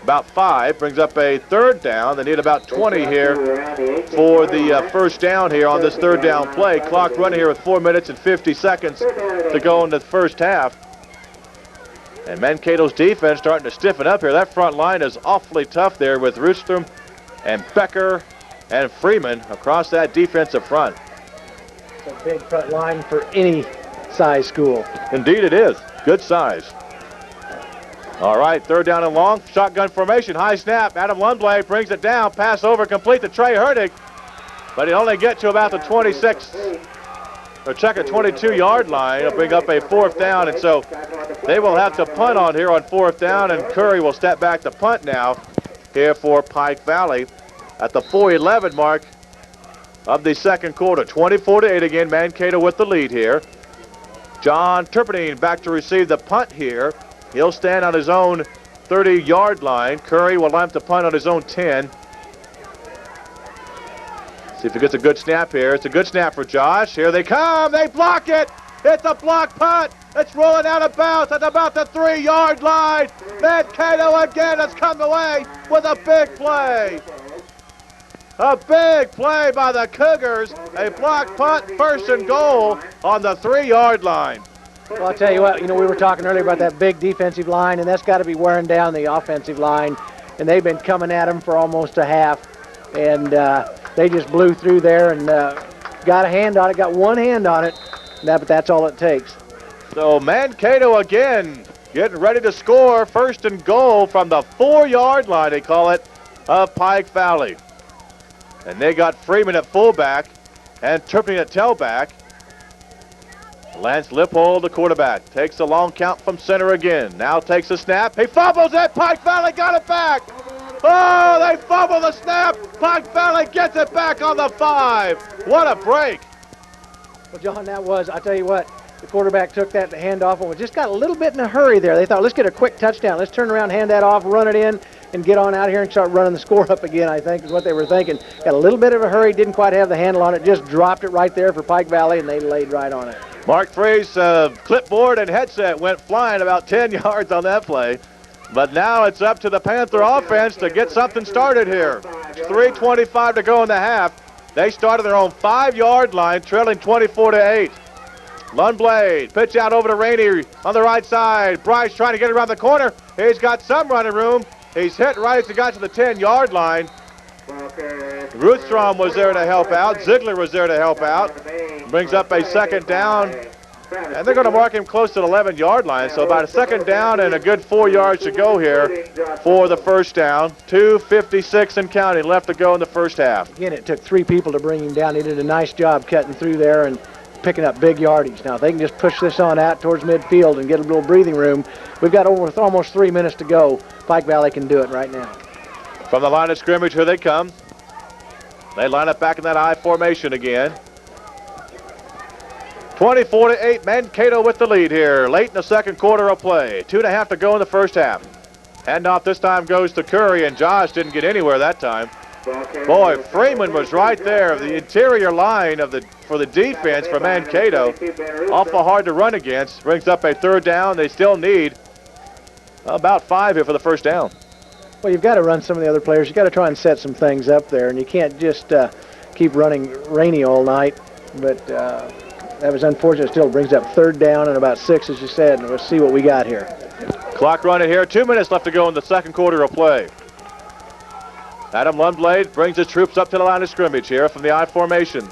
About 5, brings up a third down. They need about 20 here for the first down here on this third down play. Clock running here with 4 minutes and 50 seconds to go in the first half. And Mankato's defense starting to stiffen up here. That front line is awfully tough there with Roostrom and Becker and Freeman across that defensive front. It's a big front line for any size school. Indeed it is. Good size. All right, third down and long. Shotgun formation, high snap. Adam Lundblade brings it down. Pass over complete to Trey Herdig. But he'll only get to about the 26, or check a 22-yard line. It'll bring up a fourth down, and so they will have to punt on here on fourth down, and Curry will step back to punt now here for Pike Valley at the 4:11 mark of the second quarter. 24-8 again, Mankato with the lead here. John Turpentine back to receive the punt here. He'll stand on his own 30-yard line. Curry will line up the punt on his own 10. See if he gets a good snap here. It's a good snap for Josh. Here they come. They block it. It's a block punt. It's rolling out of bounds at about the 3-yard line. Mankato again has come away with a big play. A big play by the Cougars. A block punt, first and goal on the 3-yard line. Well, I'll tell you what, you know, we were talking earlier about that big defensive line, and that's got to be wearing down the offensive line. And they've been coming at them for almost a half. And they just blew through there and got a hand on it, got one hand on it. But that's all it takes. So Mankato again getting ready to score. First and goal from the 4-yard line, they call it, of Pike Valley. And they got Freeman at fullback and Turpentine at tailback. Lance Lippold, the quarterback, takes a long count from center again. Now takes a snap. He fumbles it. Pike Valley got it back. Oh, they fumble the snap. Pike Valley gets it back on the 5. What a break. Well, John, that was, I tell you what, the quarterback took that handoff and just got a little bit in a hurry there. They thought, let's get a quick touchdown. Let's turn around, hand that off, run it in, and get on out here and start running the score up again, I think is what they were thinking. Got a little bit of a hurry, didn't quite have the handle on it, just dropped it right there for Pike Valley, and they laid right on it. Mark Free's clipboard and headset went flying about 10 yards on that play. But now it's up to the Panther offense to get something started here. 3:25 to go in the half. They started their own 5-yard line, trailing 24-8. Lundblade, pitch out over to Rainey on the right side. Bryce trying to get around the corner. He's got some running room. He's hit right as he got to the 10-yard line. Ruthstrom was there to help out. Ziegler was there to help out. Brings up a second down. And they're going to mark him close to the 11-yard line. So about a second down and a good 4 yards to go here for the first down. 2:56 and counting left to go in the first half. Again, it took 3 people to bring him down. He did a nice job cutting through there and picking up big yardage. Now, if they can just push this on out towards midfield and get a little breathing room, we've got almost 3 minutes to go. Pike Valley can do it right now. From the line of scrimmage, here they come. They line up back in that I formation again. 24-8, Mankato with the lead here, late in the second quarter of play. 2.5 to go in the first half. Handoff this time goes to Curry, and Josh didn't get anywhere that time. Boy, Freeman was right there. The interior line for the defense for Mankato. Awful hard to run against. Brings up a third down. They still need about 5 here for the first down. Well, you've got to run some of the other players. You've got to try and set some things up there, and you can't just keep running Rainey all night. But that was unfortunate. Still brings up third down and about 6, as you said, and we'll see what we got here. Clock running here. 2 minutes left to go in the second quarter of play. Adam Lundblade brings his troops up to the line of scrimmage here from the I formation.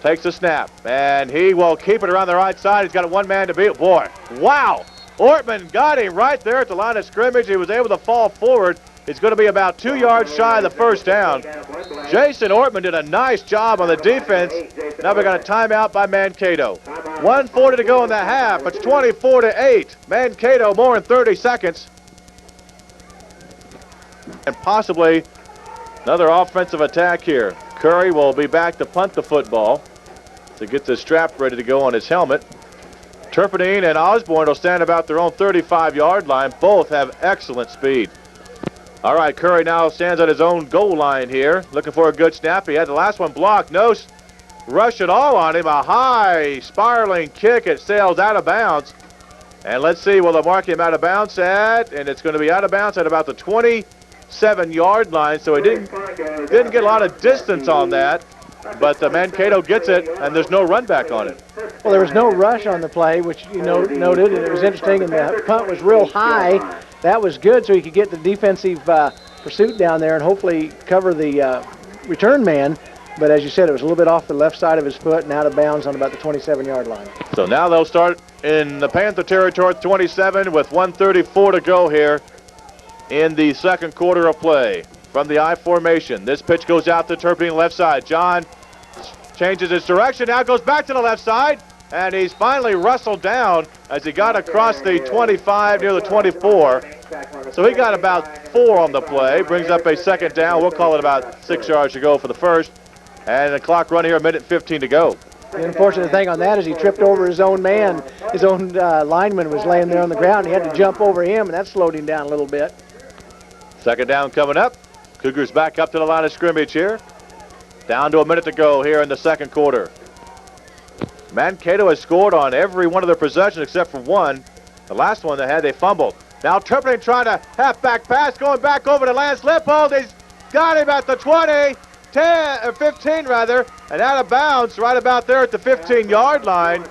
Takes the snap, and he will keep it around the right side. He's got one man to beat. Boy, wow! Ortman got him right there at the line of scrimmage. He was able to fall forward. He's going to be about 2 yards shy of the first down. Jason Ortman did a nice job on the defense. Now we got a timeout by Mankato. 1:40 to go in the half. It's 24-8. Mankato more in 30 seconds. And possibly another offensive attack here. Curry will be back to punt the football to get the strap ready to go on his helmet. Turpentine and Osborne will stand about their own 35-yard line. Both have excellent speed. All right, Curry now stands at his own goal line here, looking for a good snap. He had the last one blocked. No rush at all on him. A high spiraling kick. It sails out of bounds. And let's see, will they mark him out of bounds at? And it's going to be out of bounds at about the 27-yard line. So he didn't get a lot of distance on that. But the Mankato gets it, and there's no run back on it. Well, there was no rush on the play, which you noted, and it was interesting, and the punt was real high. That was good, so he could get the defensive pursuit down there and hopefully cover the return man. But as you said, it was a little bit off the left side of his foot and out of bounds on about the 27-yard line. So now they'll start in the Panther territory, 27, with 1:34 to go here in the second quarter of play. From the I formation, this pitch goes out to Turpentine left side. John changes his direction, now goes back to the left side, and he's finally wrestled down as he got across the 25 near the 24. So he got about 4 on the play, brings up a second down. We'll call it about 6 yards to go for the first. And the clock running here, 1:15 to go. The unfortunate thing on that is he tripped over his own man. His own lineman was laying there on the ground. He had to jump over him, and that slowed him down a little bit. Second down coming up. Cougars back up to the line of scrimmage here. Down to a minute to go here in the second quarter. Mankato has scored on every one of their possessions except for one. The last one they had, they fumbled. Now Turpentine trying to halfback pass, going back over to Lance Lippold. He's got him at the 20, 10, or 15 rather, and out of bounds right about there at the 15-yard line.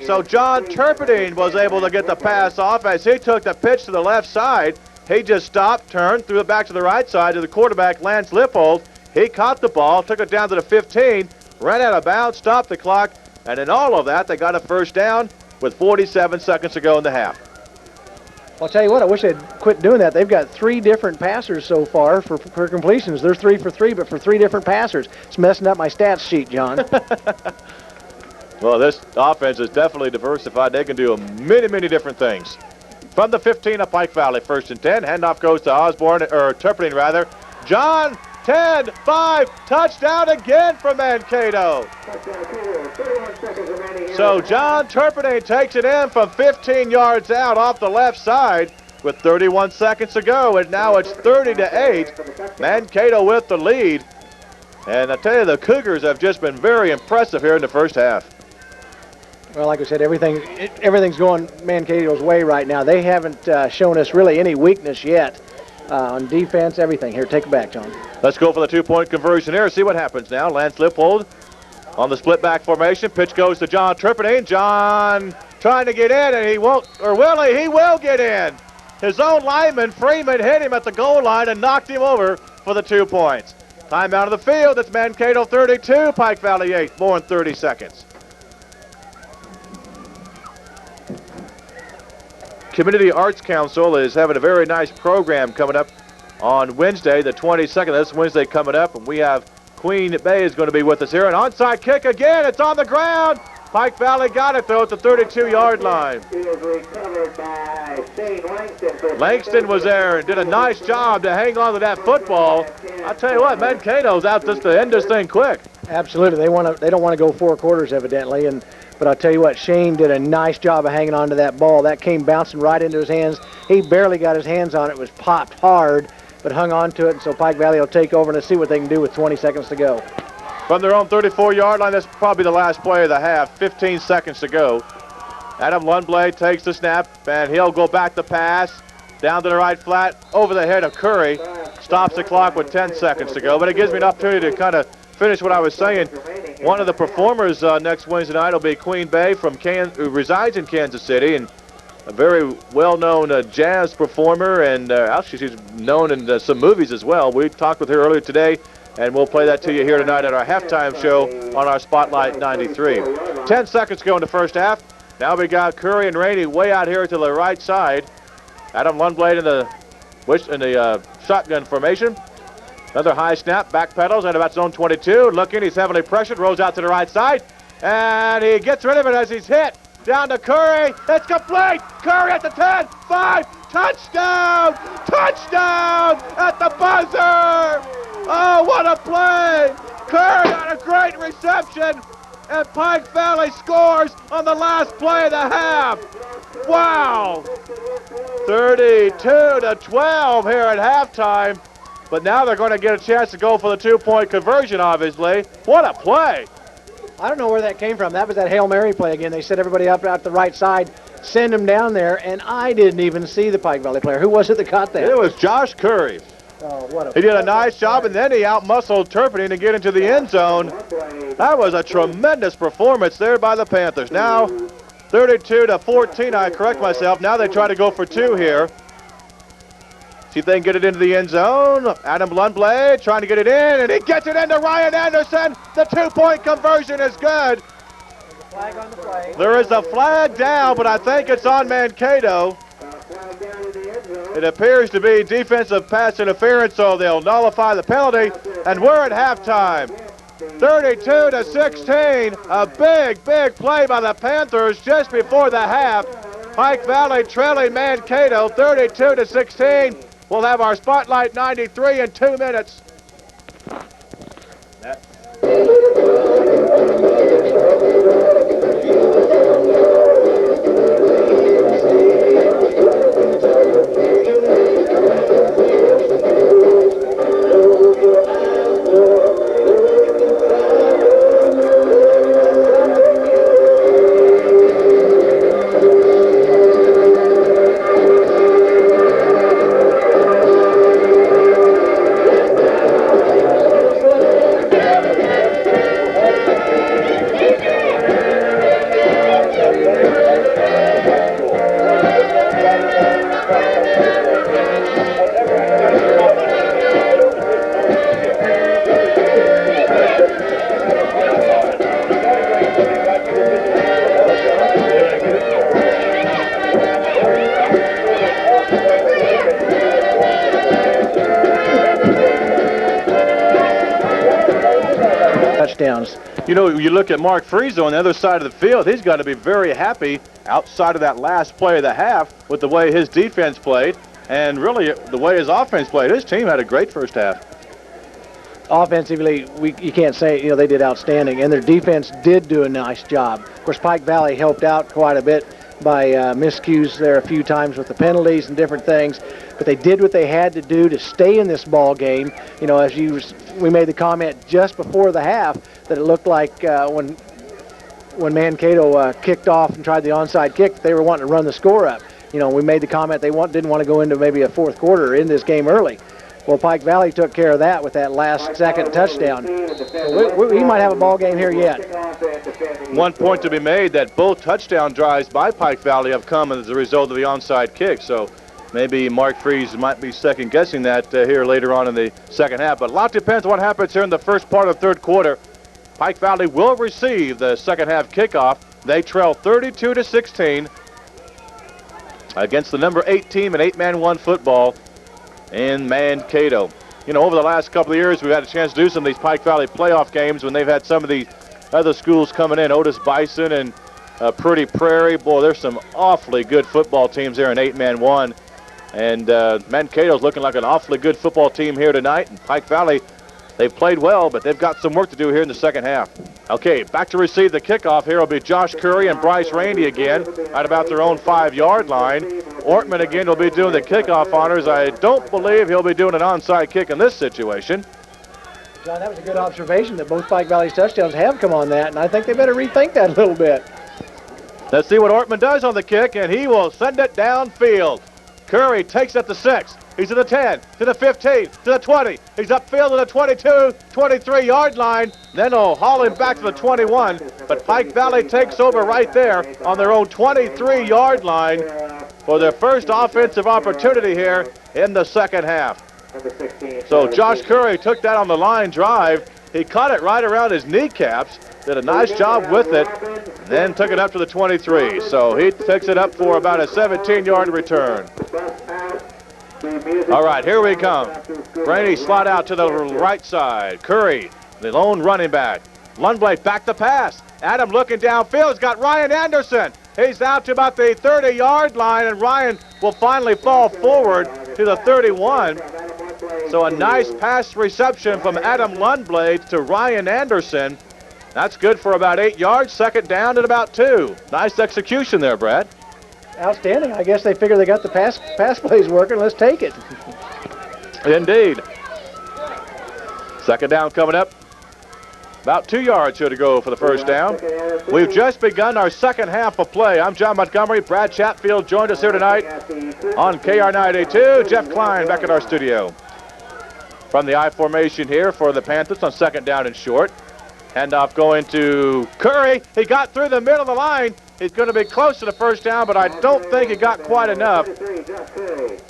So John Turpentine was able to get the pass off as he took the pitch to the left side. He just stopped, turned, threw it back to the right side to the quarterback, Lance Lippold. He caught the ball, took it down to the 15, ran out of bounds, stopped the clock, and in all of that, they got a first down with 47 seconds to go in the half. I'll tell you what, I wish they'd quit doing that. They've got 3 different passers so far for completions. They're 3 for 3, but for 3 different passers. It's messing up my stats sheet, John. Well, this offense is definitely diversified. They can do many, many different things. From the 15 of Pike Valley, 1st and 10. Handoff goes to Osborne, or Turpentine rather. John, 10, 5, touchdown again for Mankato. So John Turpentine takes it in from 15 yards out off the left side with 31 seconds to go, and now it's 30-8. Mankato with the lead. And I tell you, the Cougars have just been very impressive here in the first half. Well, like I said, everything's going Mankato's way right now. They haven't shown us really any weakness yet on defense, everything. Here, take it back, John. Let's go for the 2-point conversion here. See what happens now. Lance Lippold on the split back formation. Pitch goes to John Turpentine. John trying to get in, and he won't, or will he? He will get in. His own lineman, Freeman, hit him at the goal line and knocked him over for the 2 points. Time out of the field. It's Mankato 32, Pike Valley 8. More in 30 seconds. Community Arts Council is having a very nice program coming up on Wednesday, the 22nd. This Wednesday coming up, and we have Queen Bay is going to be with us here. An onside kick again. It's on the ground. Pike Valley got it, though, at the 32-yard line. Langston was there and did a nice job to hang on to that football. I'll tell you what, Mankato's out just to end this thing quick. Absolutely. They don't want to go 4 quarters, evidently. But I'll tell you what, Shane did a nice job of hanging on to that ball. That came bouncing right into his hands. He barely got his hands on it. It was popped hard, but hung on to it. And so Pike Valley will take over and let's see what they can do with 20 seconds to go. From their own 34-yard line, that's probably the last play of the half. 15 seconds to go. Adam Lundblade takes the snap, and he'll go back the pass. Down to the right flat, over the head of Curry. Stops the clock with 10 seconds to go. But it gives me an opportunity to kind of finish what I was saying. One of the performers next Wednesday night will be Queen Bey, who resides in Kansas City, and a very well-known jazz performer, and actually she's known in some movies as well. We talked with her earlier today, and we'll play that to you here tonight at our halftime show on our Spotlight 93. 10 seconds to go in the first half. Now we got Curry and Rainey way out here to the right side. Adam Lundblade in the shotgun formation. Another high snap, back pedals at about zone 22. Looking, he's heavily pressured, rolls out to the right side, and he gets rid of it as he's hit. Down to Curry, it's complete! Curry at the 10, 5, touchdown! Touchdown at the buzzer! Oh, what a play! Curry on a great reception, and Pike Valley scores on the last play of the half. Wow! 32-12 here at halftime. But now they're going to get a chance to go for the 2-point conversion, obviously. What a play! I don't know where that came from. That was that Hail Mary play again. They set everybody up out the right side, send them down there, and I didn't even see the Pike Valley player. Who was it that caught that? It was Josh Curry. Oh, what a... He did a nice job, and then he out-muscled Turpin to get into the end zone. That was a tremendous performance there by the Panthers. Now, 32-14, I correct myself. Now they try to go for 2 here. See if they can get it into the end zone. Adam Lundblade trying to get it in, and he gets it into Ryan Anderson. The 2-point conversion is good. Flag on the play. There is a flag down, but I think it's on Mankato. It appears to be defensive pass interference, so they'll nullify the penalty, and we're at halftime. 32-16, a big play by the Panthers just before the half. Pike Valley trailing Mankato 32-16. We'll have our Spotlight 93 in 2 minutes. Touchdowns. You know, you look at Mark Friese on the other side of the field, he's got to be very happy outside of that last play of the half with the way his defense played and really the way his offense played. His team had a great first half. Offensively, you can't say, they did outstanding, and their defense did do a nice job. Of course, Pike Valley helped out quite a bit by miscues there a few times with the penalties and different things, but they did what they had to do to stay in this ball game. As we made the comment just before the half that it looked like when Mankato kicked off and tried the onside kick, they were wanting to run the score up. We made the comment they didn't want to go into maybe a fourth quarter in this game early. Well, Pike Valley took care of that with that last second touchdown. So we might have a ball game here yet. 1 point to be made that both touchdown drives by Pike Valley have come as a result of the onside kick. So maybe Mark Friese might be second guessing that here later on in the second half. But a lot depends on what happens here in the first part of the third quarter. Pike Valley will receive the second half kickoff. They trail 32-16 against the number 8 team in 8-man-1 football in Mankato. Over the last couple of years, we've had a chance to do some of these Pike Valley playoff games when they've had some of the other schools coming in, Otis Bison and Pretty Prairie. Boy, there's some awfully good football teams there in 8-man-1. And Mankato's looking like an awfully good football team here tonight. And Pike Valley, They've played well, but they've got some work to do here in the second half. Okay, back to receive the kickoff here will be Josh Curry and Bryce Rainey again at about their own 5-yard line. Ortman again will be doing the kickoff honors. I don't believe he'll be doing an onside kick in this situation. John, that was a good observation that both Pike Valley's touchdowns have come on that, and I think they better rethink that a little bit. Let's see what Ortman does on the kick, and he will send it downfield. Curry takes it to 6. He's to the 10, to the 15, to the 20. He's upfield to the 22, 23-yard line. Then he'll haul him back to the 21. But Pike Valley takes over right there on their own 23-yard line for their first offensive opportunity here in the second half. So Josh Curry took that on the line drive. He caught it right around his kneecaps, did a nice job with it, then took it up to the 23. So he picks it up for about a 17-yard return. All right, here we come. Rainey slot out to the right side. Curry, the lone running back. Lundblade back the pass. Adam looking downfield. He's got Ryan Anderson. He's out to about the 30-yard line, and Ryan will finally fall forward to the 31. So a nice pass reception from Adam Lundblade to Ryan Anderson. That's good for about 8 yards. Second down at about 2. Nice execution there, Brad. Outstanding. I guess they figure they got the pass plays working. Let's take it. Indeed. Second down coming up. About 2 yards here to go for the first down. We've just begun our second half of play. I'm John Montgomery. Brad Chatfield joined us here tonight on KR92. Jeff Klein back at our studio. From the I formation here for the Panthers on second down and short. Handoff going to Curry. He got through the middle of the line. He's going to be close to the first down, but I don't think he got quite enough.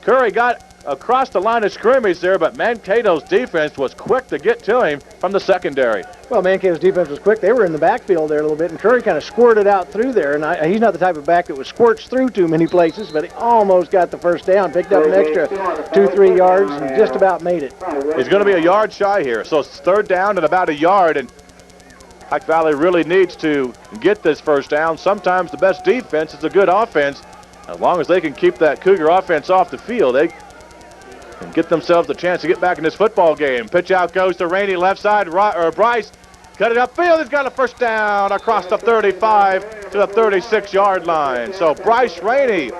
Curry got across the line of scrimmage there, but Mankato's defense was quick to get to him from the secondary. Well, Mankato's defense was quick. They were in the backfield there a little bit, and Curry kind of squirted out through there. And he's not the type of back that would squirts through too many places, but he almost got the first down, picked up an extra 2-3 yards, and just about made it. He's going to be a yard shy here, so it's third down and about a yard, and Pike Valley really needs to get this first down. Sometimes the best defense is a good offense. As long as they can keep that Cougar offense off the field, they can get themselves a chance to get back in this football game. Pitch out goes to Rainey, left side, Bryce. Cut it upfield. He's got a first down across the 35 to the 36-yard line. So Bryce Rainey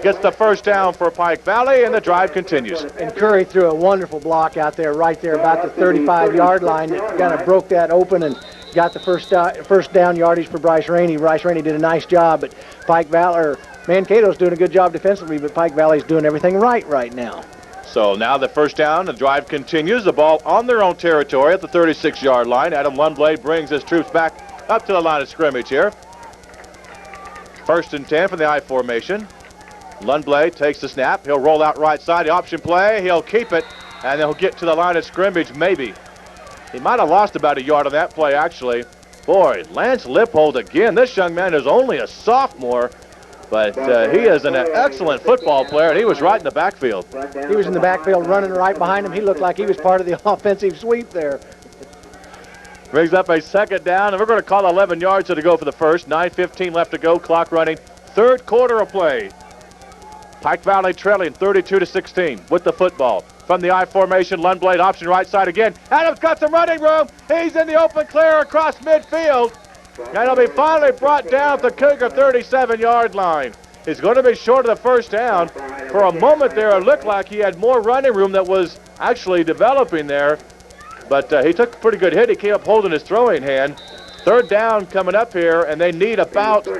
gets the first down for Pike Valley, and the drive continues. And Curry threw a wonderful block out there, right there about the 35-yard line. That kind of broke that open and got the first down yardage for Bryce Rainey. Bryce Rainey did a nice job, but Pike Valley, or Mankato's doing a good job defensively, but Pike Valley's doing everything right now. So now the first down, the drive continues. The ball on their own territory at the 36-yard line. Adam Lundblade brings his troops back up to the line of scrimmage here. First and 10 from the I formation. Lundblade takes the snap. He'll roll out right side. The option play. He'll keep it, and he'll get to the line of scrimmage maybe. He might have lost about a yard on that play, actually. Boy, Lance Lippold again. This young man is only a sophomore, but he is an excellent football player, and he was right in the backfield. He was in the backfield running right behind him. He looked like he was part of the offensive sweep there. Brings up a second down, and we're going to call 11 yards to go for the first. 9:15 left to go, clock running. Third quarter of play. Pike Valley trailing 32-16 with the football. From the I formation, Lundblade option right side again. Adams got some running room. He's in the open clear across midfield. And he'll be finally brought down at the Cougar 37-yard line. He's going to be short of the first down. For a moment there, it looked like he had more running room that was actually developing there. But he took a pretty good hit. He came up holding his throwing hand. Third down coming up here, and they need about 4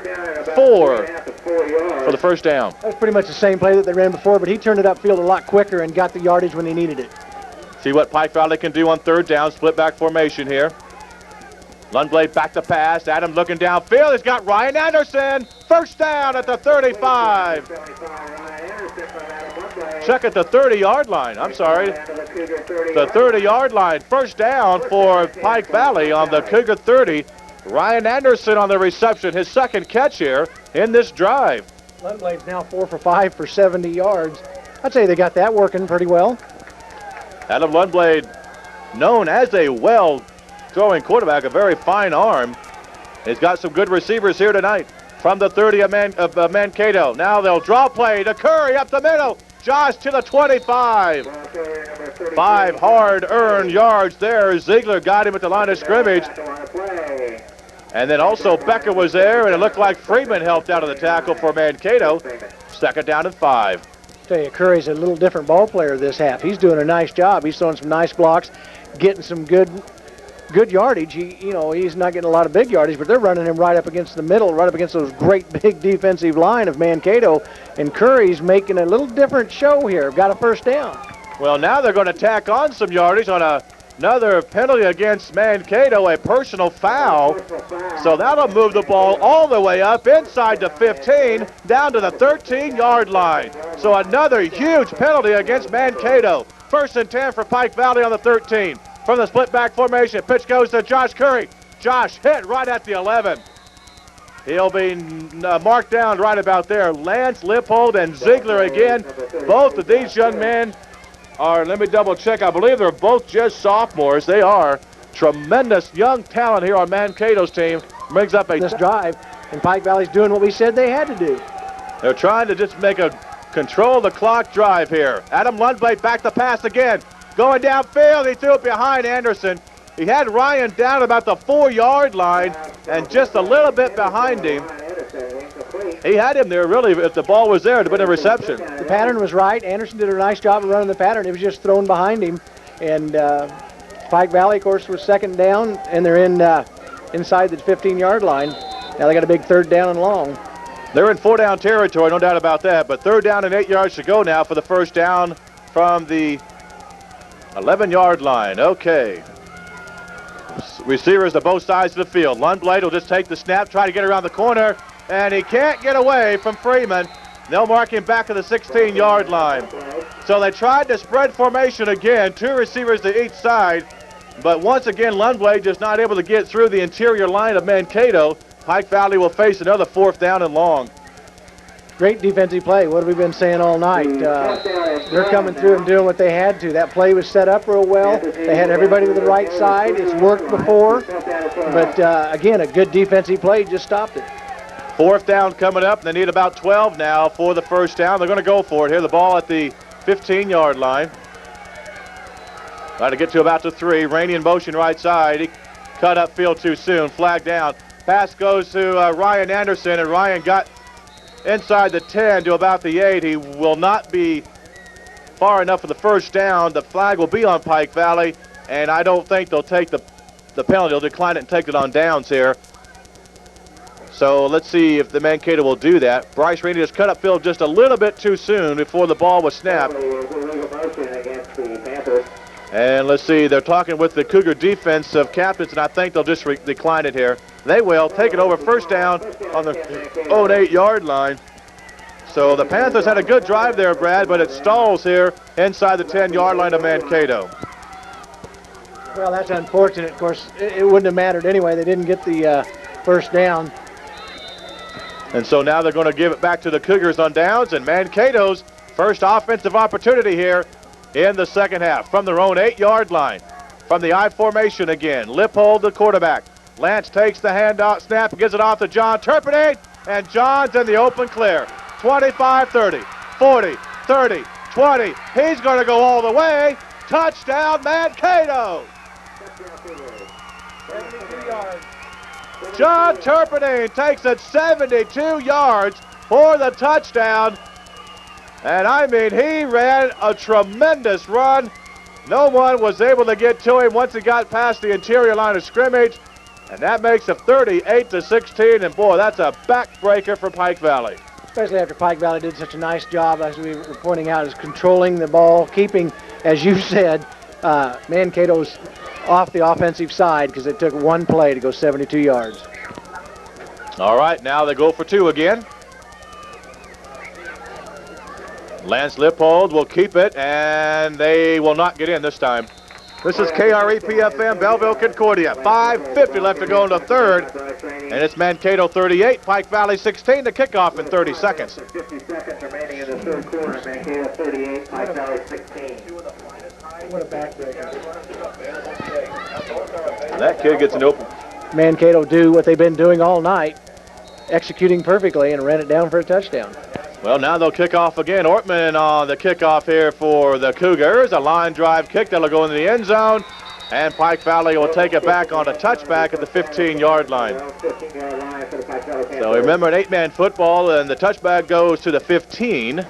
for the first down. That was pretty much the same play that they ran before, but he turned it upfield a lot quicker and got the yardage when he needed it. See what Pike Valley can do on third down. Split back formation here. Lundblade back to pass. Adam looking downfield. He's got Ryan Anderson. First down at the 35. Check at the 30-yard line. I'm sorry. The 30-yard line. First down for Pike Valley on the Cougar 30. Ryan Anderson on the reception. His second catch here in this drive. Lundblade's now 4 for 5 for 70 yards. I'd say they got that working pretty well. Adam Lundblade, known as a well-throwing quarterback, a very fine arm. He's got some good receivers here tonight. From the 30 of Mankato. Now they'll draw play to Curry up the middle. Josh to the 25. 5 hard-earned yards there. Ziegler got him at the line of scrimmage. And then also Becker was there, and it looked like Freeman helped out of the tackle for Mankato. 2nd down and 5. Tell you, Curry's a little different ball player this half. He's doing a nice job. He's throwing some nice blocks, getting some good yardage. He's not getting a lot of big yardage, but they're running him right up against the middle, right up against those great big defensive line of Mankato. And Curry's making a little different show here. Got a 1st down. Well, now they're going to tack on some yardage on another penalty against Mankato, a personal foul. So that'll move the ball all the way up inside the 15, down to the 13-yard line. So another huge penalty against Mankato. 1st and 10 for Pike Valley on the 13. From the split back formation, pitch goes to Josh Curry. Josh hit right at the 11. He'll be marked down right about there. Lance, Lippold, and Ziegler again. Both of these young men are, let me double check, I believe they're both just sophomores. They are tremendous young talent here on Mankato's team. Brings up a this drive, and Pike Valley's doing what we said they had to do. They're trying to just make a control the clock drive here. Adam Lundblade back the pass again. Going downfield, he threw it behind Anderson. He had Ryan down about the 4-yard line and just a little bit behind him. He had him there, really, if the ball was there, it would have been a reception. The pattern was right. Anderson did a nice job of running the pattern. It was just thrown behind him. And Pike Valley, of course, was 2nd down, and they're inside the 15-yard line. Now they got a big 3rd down and long. They're in 4-down territory, no doubt about that, but 3rd down and 8 yards to go now for the 1st down from the 11-yard line. Okay. Receivers to both sides of the field. Lundblade will just take the snap, try to get around the corner, and he can't get away from Freeman. They'll mark him back to the 16-yard line. So they tried to spread formation again, 2 receivers to each side, but once again, Lundblade just not able to get through the interior line of Mankato. Pike Valley will face another 4th down and long. Great defensive play. What have we been saying all night? They're coming through and doing what they had to. That play was set up real well. They had everybody to the right side. It's worked before. But, again, a good defensive play just stopped it. 4th down coming up. They need about 12 now for the 1st down. They're going to go for it here. The ball at the 15-yard line. Trying to get to about the 3. Rainey in motion right side. He cut up field too soon. Flag down. Pass goes to Ryan Anderson, and Ryan got inside the 10 to about the 8. He will not be far enough for the 1st down. The flag will be on Pike Valley, and I don't think they'll take the penalty. They'll decline it and take it on downs here. So let's see if the Mankato will do that. Bryce Rainey just cut up field just a little bit too soon before the ball was snapped. And let's see, they're talking with the Cougar defensive captains, and I think they'll just decline it here. They will take it over 1st down on the own 8-yard line. So the Panthers had a good drive there, Brad, but it stalls here inside the 10-yard line of Mankato. Well, that's unfortunate. Of course, it wouldn't have mattered anyway. They didn't get the 1st down. And so now they're going to give it back to the Cougars on downs, and Mankato's first offensive opportunity here in the 2nd half from their own 8-yard line. From the I formation again, Lippold, the quarterback. Lance takes the handoff, snap, gives it off to John Turpinade, and John's in the open clear. 25, 30, 40, 30, 20. He's going to go all the way. Touchdown, Mankato! 72 yards. John Turpinade takes it 72 yards for the touchdown. And I mean, he ran a tremendous run. No one was able to get to him once he got past the interior line of scrimmage. And that makes it 38-16. And boy, that's a backbreaker for Pike Valley. Especially after Pike Valley did such a nice job, as we were pointing out, is controlling the ball, keeping, as you said, Mankato's off the offensive side because it took one play to go 72 yards. All right, now they go for 2 again. Lance Lippold will keep it, and they will not get in this time. This is KREP-FM, Belleville, Concordia. 5:50 left to go in the 3rd, and it's Mankato 38, Pike Valley 16, the kickoff in 30 seconds. 50 seconds remaining in the 3rd quarter. Mankato 38, Pike Valley 16. What a backbreaker. That kid gets an open. Mankato do what they've been doing all night, executing perfectly, and ran it down for a touchdown. Well, now they'll kick off again. Ortman on the kickoff here for the Cougars. A line drive kick that'll go into the end zone. And Pike Valley will take it back on a touchback at the 15-yard line. So remember, an 8-man football, and the touchback goes to the 15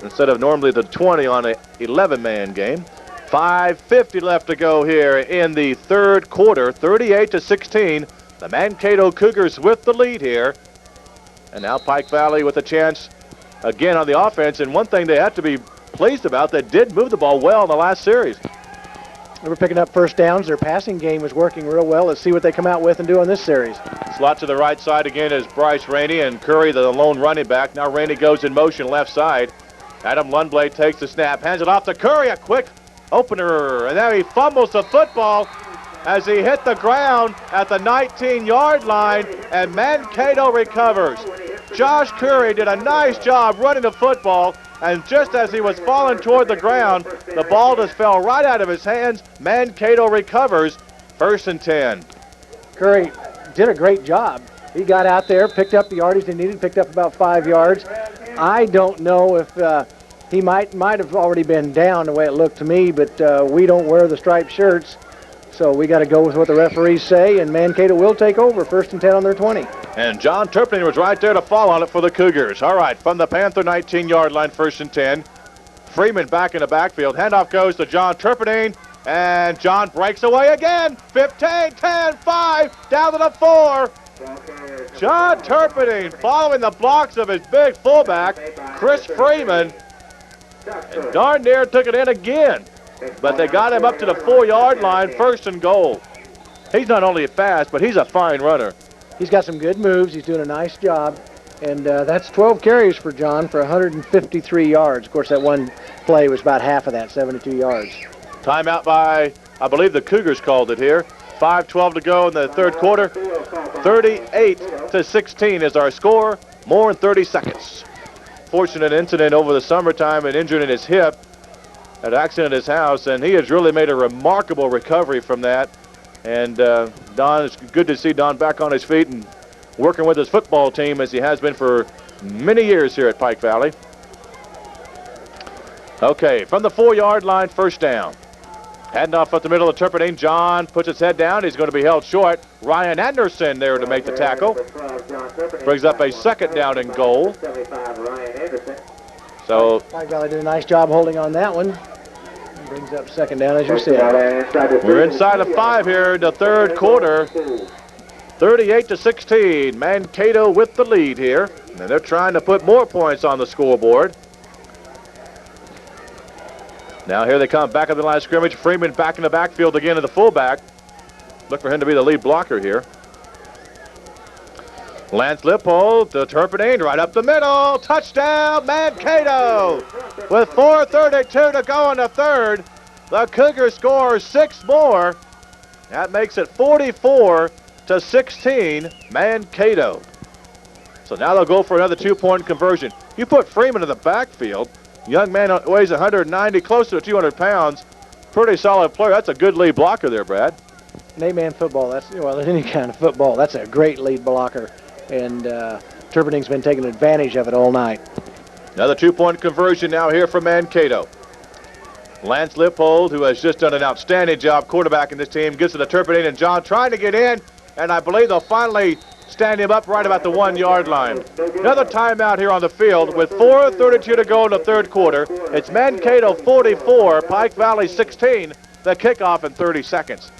instead of normally the 20 on an 11-man game. 5:50 left to go here in the third quarter. 38-16. The Mankato Cougars with the lead here. And now Pike Valley with a chance again on the offense. And one thing they have to be pleased about, they did move the ball well in the last series. They were picking up first downs. Their passing game was working real well. Let's see what they come out with and do on this series. Slot to the right side again is Bryce Rainey, and Curry, the lone running back. Now Rainey goes in motion left side. Adam Lundblade takes the snap, hands it off to Curry, a quick opener, and then he fumbles the football as he hit the ground at the 19-yard line, and Mankato recovers. Josh Curry did a nice job running the football, and just as he was falling toward the ground, the ball just fell right out of his hands. Mankato recovers, 1st and 10. Curry did a great job. He got out there, picked up the yardage they needed, picked up about 5 yards. I don't know if he might have already been down the way it looked to me, but we don't wear the striped shirts, so we got to go with what the referees say, and Mankato will take over, 1st and 10 on their 20. And John Turpin was right there to fall on it for the Cougars. All right, from the Panther 19-yard line, 1st and 10. Freeman back in the backfield. Handoff goes to John Turpin, and John breaks away again. 15, 10, 5, down to the 4. John Turpin following the blocks of his big fullback, Chris Freeman, and darn near took it in again. But they got him up to the 4-yard line, 1st and goal. He's not only fast, but he's a fine runner. He's got some good moves. He's doing a nice job. And that's 12 carries for John for 153 yards. Of course, that one play was about half of that, 72 yards. Timeout by, I believe the Cougars called it here. 5:12 to go in the third quarter. 38-16 is our score. More in 30 seconds. Fortunate incident over the summertime, and injured in his hip. An accident at his house, and he has really made a remarkable recovery from that. And Don, it's good to see Don back on his feet and working with his football team as he has been for many years here at Pike Valley. Okay, from the 4-yard line, 1st down. Hand off up the middle of Turpin. John puts his head down. He's going to be held short. Ryan Anderson there to make the tackle. Brings up a 2nd down and goal. So Pike Valley did a nice job holding on that one. Brings up 2nd down, as you said. We're inside of 5 here in the third quarter. 38-16. Mankato with the lead here. And they're trying to put more points on the scoreboard. Now here they come back up the line of scrimmage. Freeman back in the backfield again to the fullback. Look for him to be the lead blocker here. Lance Lippold to Turpin, right up the middle. Touchdown, Mankato! With 4:32 to go in the third, the Cougars score 6 more. That makes it 44-16, Mankato. So now they'll go for another 2-point conversion. You put Freeman in the backfield. Young man weighs 190, close to 200 pounds. Pretty solid player. That's a good lead blocker there, Brad. An 8-man football, that's, well, any kind of football, that's a great lead blocker. And Turpin's been taking advantage of it all night. Another 2-point conversion now here from Mankato. Lance Lippold, who has just done an outstanding job quarterbacking this team, gives it to Turpin, and John trying to get in, and I believe they'll finally stand him up right about the 1-yard line. Another timeout here on the field with 4:32 to go in the third quarter. It's Mankato 44, Pike Valley 16. The kickoff in 30 seconds.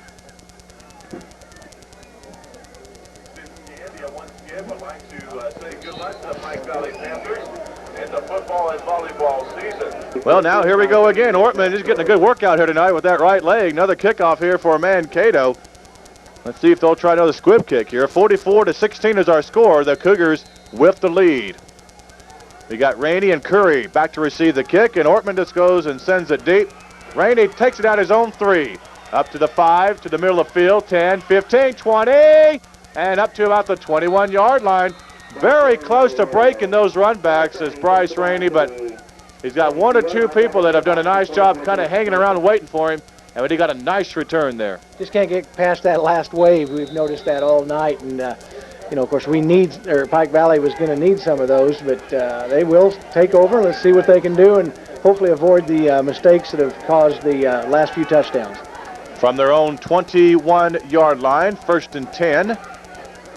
Well, now here we go again. Ortman is getting a good workout here tonight with that right leg. Another kickoff here for Mankato. Let's see if they'll try another squib kick here. 44-16 is our score. The Cougars with the lead. We got Rainey and Curry back to receive the kick, and Ortman just goes and sends it deep. Rainey takes it out his own 3. Up to the 5, to the middle of the field, 10, 15, 20, and up to about the 21-yard line. Very close to breaking those run backs is Bryce Rainey, but he's got 1 or 2 people that have done a nice job kind of hanging around and waiting for him, and he got a nice return there. Just can't get past that last wave. We've noticed that all night, and You know, of course, Pike Valley was going to need some of those, but they will take over. Let's see what they can do and hopefully avoid the mistakes that have caused the last few touchdowns. From their own 21-yard line, 1st and 10.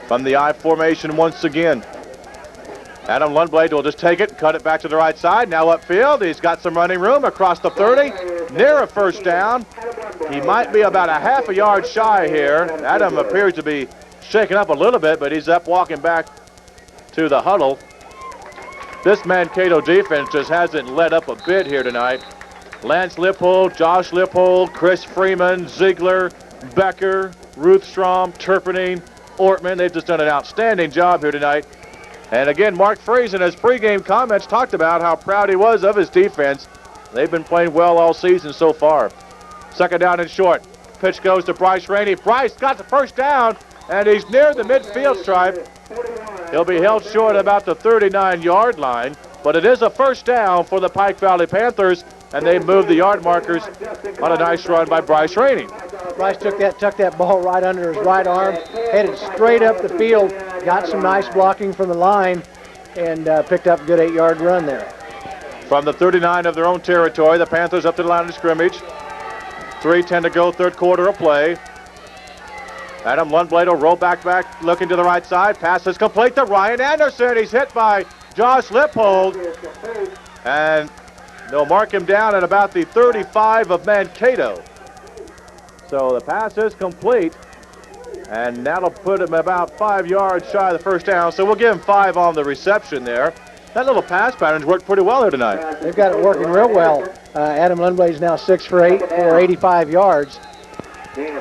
From the I formation once again. Adam Lundblade will just take it, cut it back to the right side. Now upfield, he's got some running room across the 30, near a first down. He might be about a half a yard shy here. Adam appears to be shaken up a little bit, but he's up walking back to the huddle. This Mankato defense just hasn't let up a bit here tonight. Lance Lippold, Josh Lippold, Chris Freeman, Ziegler, Becker, Ruthstrom, Turpinning, Ortman. They've just done an outstanding job here tonight. And again, Mark Freese in his pregame comments talked about how proud he was of his defense. They've been playing well all season so far. 2nd down and short. Pitch goes to Bryce Rainey. Bryce got the first down, and he's near the midfield stripe. He'll be held short about the 39-yard line, but it is a first down for the Pike Valley Panthers, and they moved the yard markers on a nice run by Bryce Rainey. Bryce tucked that ball right under his right arm, headed straight up the field, got some nice blocking from the line, and picked up a good 8-yard run there. From the 39 of their own territory, the Panthers up to the line of scrimmage. 3:10 to go, 3rd quarter of play. Adam Lundblade will roll back, looking to the right side. Pass is complete to Ryan Anderson. He's hit by Josh Lippold. And they'll mark him down at about the 35 of Mankato. So the pass is complete. And that'll put him about 5 yards shy of the first down. So we'll give him 5 on the reception there. That little pass pattern's worked pretty well here tonight. They've got it working real well. Adam Lundblade's now 6 for 8 for 85 yards.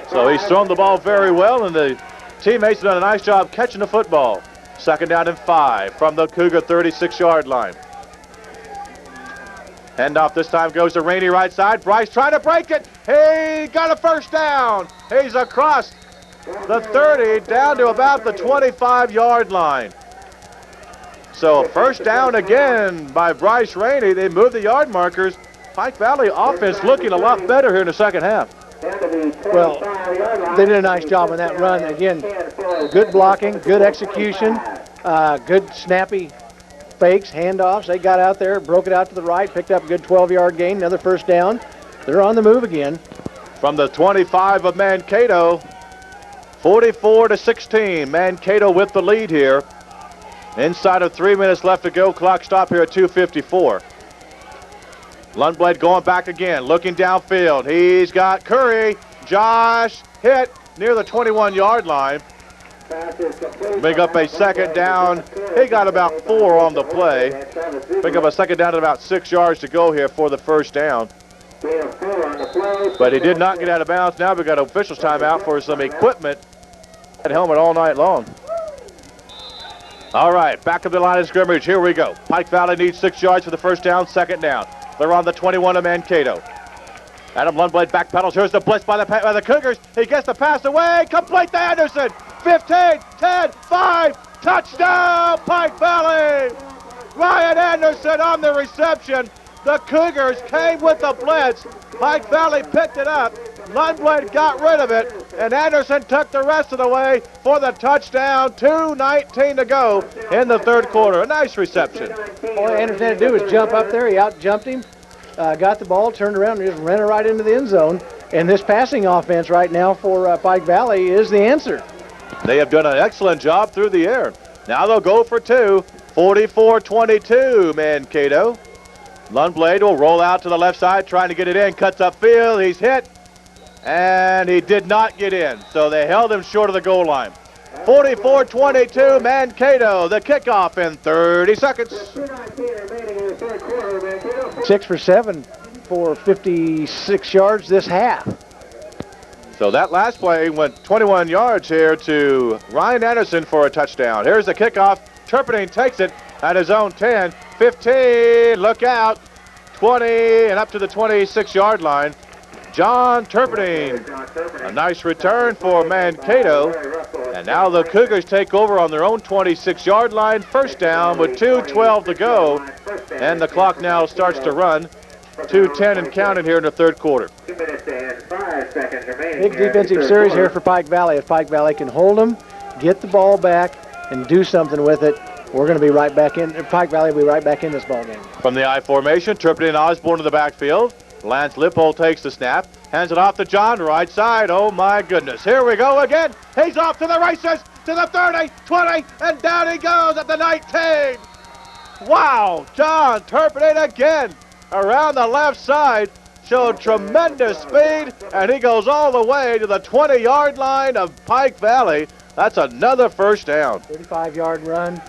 So he's thrown the ball very well, and the teammates have done a nice job catching the football. 2nd down and 5 from the Cougar 36-yard line. Handoff this time goes to Rainey right side. Bryce trying to break it. He got a first down. He's across the 30 down to about the 25-yard line. So first down again by Bryce Rainey. They move the yard markers. Pike Valley offense looking a lot better here in the second half. Well, they did a nice job on that run. Again, good blocking, good execution, good snappy fakes, handoffs. They got out there, broke it out to the right, picked up a good 12-yard gain, another first down. They're on the move again. From the 25 of Mankato, 44-16. Mankato with the lead here. Inside of 3 minutes left to go. Clock stop here at 2:54. Lundblade going back again, looking downfield. He's got Curry. Josh hit near the 21-yard line. Bring up a 2nd down. He got about 4 on the play. Bring up a 2nd down at about 6 yards to go here for the first down. But he did not get out of bounds. Now we've got an official's timeout for some equipment at helmet all night long. All right, back of the line of scrimmage. Here we go. Pike Valley needs 6 yards for the first down, 2nd down. They're on the 21 of Mankato. Adam Lundblade backpedals. Here's the blitz by the Cougars. He gets the pass away. Complete to Anderson. 15, 10, 5. Touchdown, Pike Valley. Ryan Anderson on the reception. The Cougars came with the blitz. Pike Valley picked it up. Lundblade got rid of it, and Anderson took the rest of the way for the touchdown. 2:19 to go in the 3rd quarter. A nice reception. All Anderson had to do was jump up there. He out-jumped him, got the ball, turned around, and just ran it right into the end zone. And this passing offense right now for Pike Valley is the answer. They have done an excellent job through the air. Now they'll go for 2. 44-22, Mankato. Lundblade will roll out to the left side, trying to get it in. Cuts upfield. He's hit. And he did not get in, so they held him short of the goal line. 44-22, Mankato, the kickoff in 30 seconds. 6 for 7 for 56 yards this half. So that last play went 21 yards here to Ryan Anderson for a touchdown. Here's the kickoff. Turpinning takes it at his own 10, 15, look out, 20, and up to the 26-yard line. John Turpinning, a nice return for Mankato. And now the Cougars take over on their own 26-yard line. First down with 2:12 to go. And the clock now starts to run. 2:10 and counting here in the 3rd quarter. Big defensive series here for Pike Valley. If Pike Valley can hold them, get the ball back, and do something with it, we're going to be right back in. Pike Valley will be right back in this ball game. From the I formation, Turpin and Osborne to the backfield. Lance Lippold takes the snap, hands it off to John, right side. Oh my goodness, here we go again. He's off to the races, to the 30, 20, and down he goes at the 19. Wow, John Turpin again around the left side, showed tremendous speed, and he goes all the way to the 20-yard line of Pike Valley. That's another first down. 35-yard run.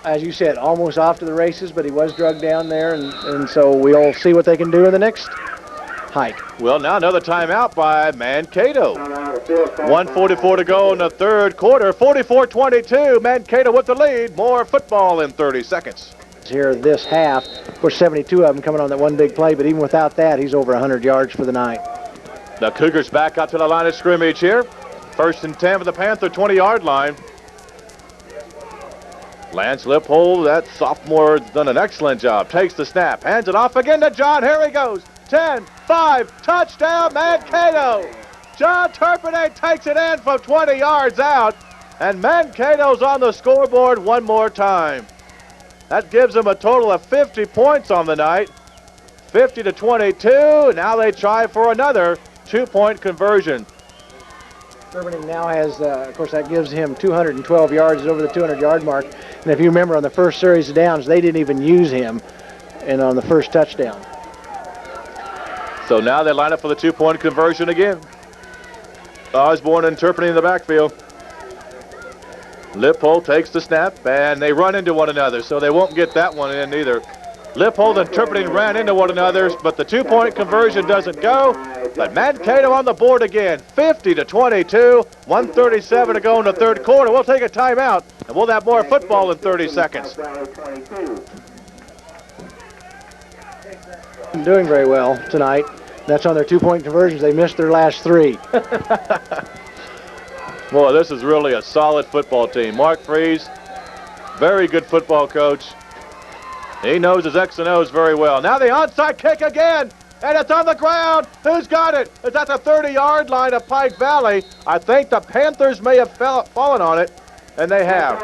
As you said, almost off to the races, but he was drugged down there, and so we'll see what they can do in the next hike. Well, now another timeout by Mankato. 1:44 to go in the third quarter. 44-22, Mankato with the lead. More football in 30 seconds. Here this half, of course, 72 of them coming on that one big play, but even without that, he's over 100 yards for the night. The Cougars back out to the line of scrimmage here. 1st and 10 for the Panther 20-yard line. Lance Lippold, that sophomore, has done an excellent job. Takes the snap, hands it off again to John. Here he goes. 10, 5, touchdown Mankato. John Turpin takes it in from 20 yards out, and Mankato's on the scoreboard one more time. That gives them a total of 50 points on the night. 50-22. Now they try for another 2-point conversion. Turpin now has, of course, that gives him 212 yards, over the 200-yard mark. And if you remember on the first series of downs, they didn't even use him and on the first touchdown. So now they line up for the 2-point conversion again. Osborne and Turpin in the backfield. Lippold takes the snap, and they run into one another, so they won't get that one in either. Lippold and Turpin ran into one another, but the 2-point conversion doesn't go. But Mankato on the board again, 50-22, 1:37 to go in the third quarter. We'll take a timeout, and we'll have more football in 30 seconds. Doing very well tonight. That's on their 2-point conversions. They missed their last 3. Boy, this is really a solid football team. Mark Freese, very good football coach. He knows his X and O's very well. Now the onside kick again, and it's on the ground. Who's got it? It's at the 30-yard line of Pike Valley. I think the Panthers may have fallen on it, and they have.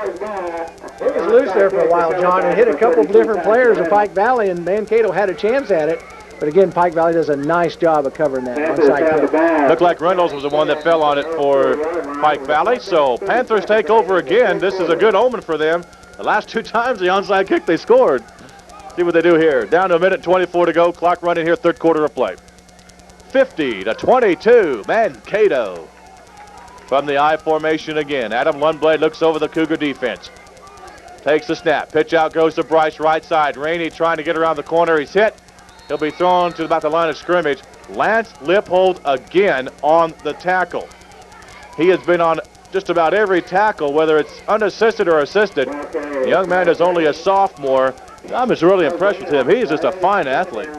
It was loose there for a while, John. It hit a couple of different players of Pike Valley, and Mankato had a chance at it. But again, Pike Valley does a nice job of covering that onside kick. Looked like Reynolds was the one that fell on it for Pike Valley. So Panthers take over again. This is a good omen for them. The last 2 times the onside kick they scored. See what they do here. Down to 1:24 to go. Clock running here, third quarter of play. 50-22, Mankato. From the I formation again. Adam Lundblade looks over the Cougar defense. Takes the snap. Pitch out goes to Bryce, right side. Rainey trying to get around the corner. He's hit. He'll be thrown to about the line of scrimmage. Lance Lippold again on the tackle. He has been on just about every tackle, whether it's unassisted or assisted. The young man is only a sophomore. I'm just really impressed with him. He is just a fine athlete.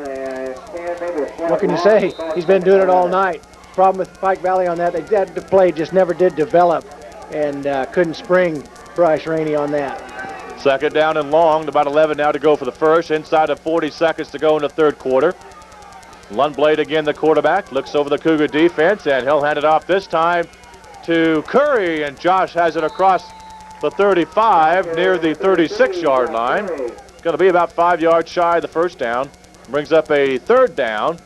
What can you say? He's been doing it all night. Problem with Pike Valley on that, the play just never did develop, and couldn't spring Bryce Rainey on that. 2nd down and long, about 11 now to go for the first. Inside of 40 seconds to go in the third quarter. Lundblade again, the quarterback, looks over the Cougar defense, and he'll hand it off this time to Curry, and Josh has it across the 35 near the 36-yard line. Going to be about 5 yards shy of the first down. Brings up a 3rd down.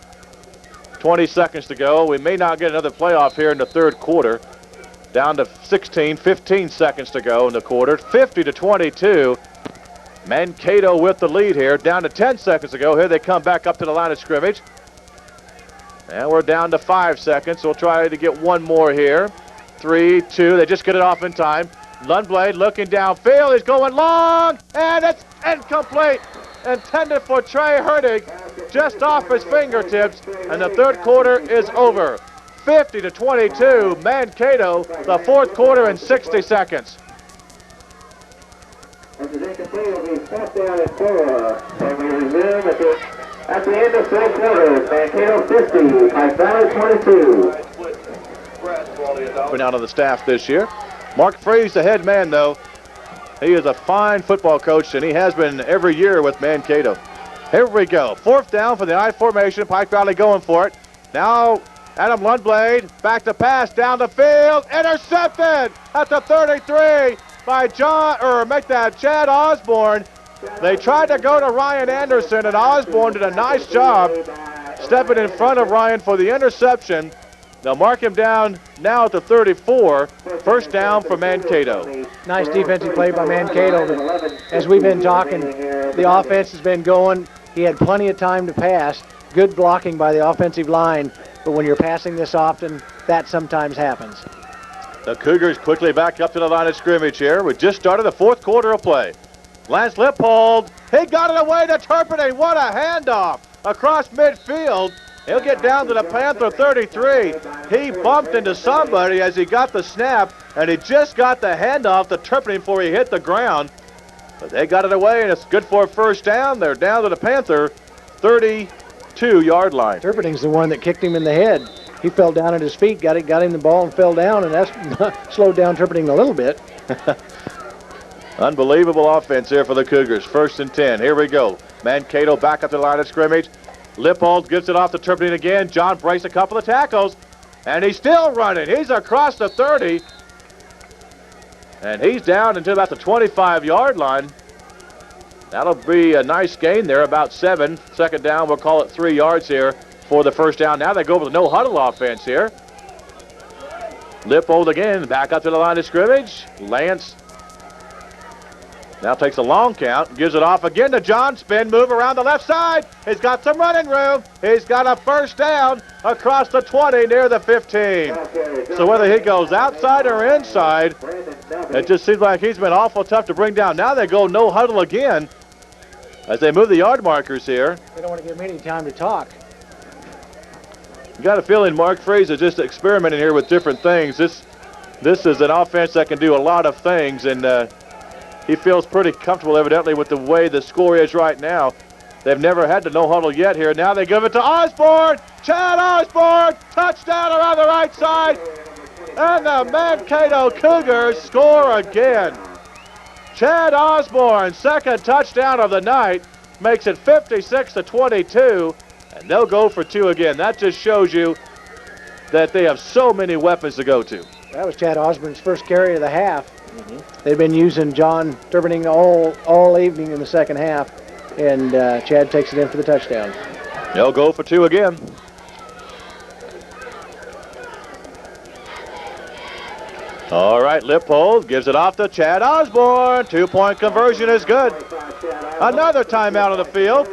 20 seconds to go. We may not get another playoff here in the third quarter. Down to 15 seconds to go in the quarter. 50-22. Mankato with the lead here. Down to 10 seconds to go. Here they come back up to the line of scrimmage. And we're down to 5 seconds. We'll try to get one more here. 3, 2. They just get it off in time. Lundblade looking downfield. He's going long. And it's incomplete. Intended for Trey Hertig. Just off his fingertips. And the third quarter is over. 50-22, Mankato, the fourth quarter in 60 seconds. This is incomplete. It'll be 4th down and 4. And we resume at the end of third quarter. Mankato 50, Pike Valley 22. Been out of the staff this year. Mark Freese, the head man, though. He is a fine football coach, and he has been every year with Mankato. Here we go. 4th down for the I formation. Pike Valley going for it. Now Adam Lundblade back to pass down the field. Intercepted at the 33. by Chad Osborne. They tried to go to Ryan Anderson, and Osborne did a nice job stepping in front of Ryan for the interception. They'll mark him down now at the 34. First down for Mankato. Nice defensive play by Mankato. But as we've been talking, the offense has been going. He had plenty of time to pass. Good blocking by the offensive line. But when you're passing this often, that sometimes happens. The Cougars quickly back up to the line of scrimmage here. We just started the fourth quarter of play. Lance Lippold, he got it away to Turpin. What a handoff across midfield. He'll get down to the Panther 33. He bumped into somebody as he got the snap, and he just got the handoff to Turpin before he hit the ground. But they got it away, and it's good for a first down. They're down to the Panther 32-yard line. Turpin's the one that kicked him in the head. He fell down at his feet, got him the ball and fell down, and that's slowed down Turpin a little bit. Unbelievable offense here for the Cougars. First and 10. Here we go. Mankato back up to the line of scrimmage. Lippold gives it off to Turpin again. John breaks a couple of tackles, and he's still running. He's across the 30, and he's down into about the 25-yard line. That'll be a nice gain there, about 7. Second down, we'll call it 3 yards here for the first down. Now they go with the no-huddle offense here. Lippold again, back up to the line of scrimmage. Lance now takes a long count, gives it off again to John. Spin move around the left side. He's got some running room. He's got a first down across the 20 near the 15. So whether he goes outside or inside, it just seems like he's been awful tough to bring down. Now they go no huddle again as they move the yard markers here. They don't want to give him any time to talk. You got a feeling Mark Fraser is just experimenting here with different things. This is an offense that can do a lot of things, and he feels pretty comfortable, evidently, with the way the score is right now. They've never had the no-huddle yet here. Now they give it to Osborne. Chad Osborne, touchdown around the right side. And the Mankato Cougars score again. Chad Osborne, second touchdown of the night, makes it 56-22, and they'll go for 2 again. That just shows you that they have so many weapons to go to. That was Chad Osborne's first carry of the half. They've been using John Turpin all evening in the second half, and Chad takes it in for the touchdown. They'll go for 2 again. All right, Lippold gives it off to Chad Osborne. 2-point conversion is good. Another timeout on the field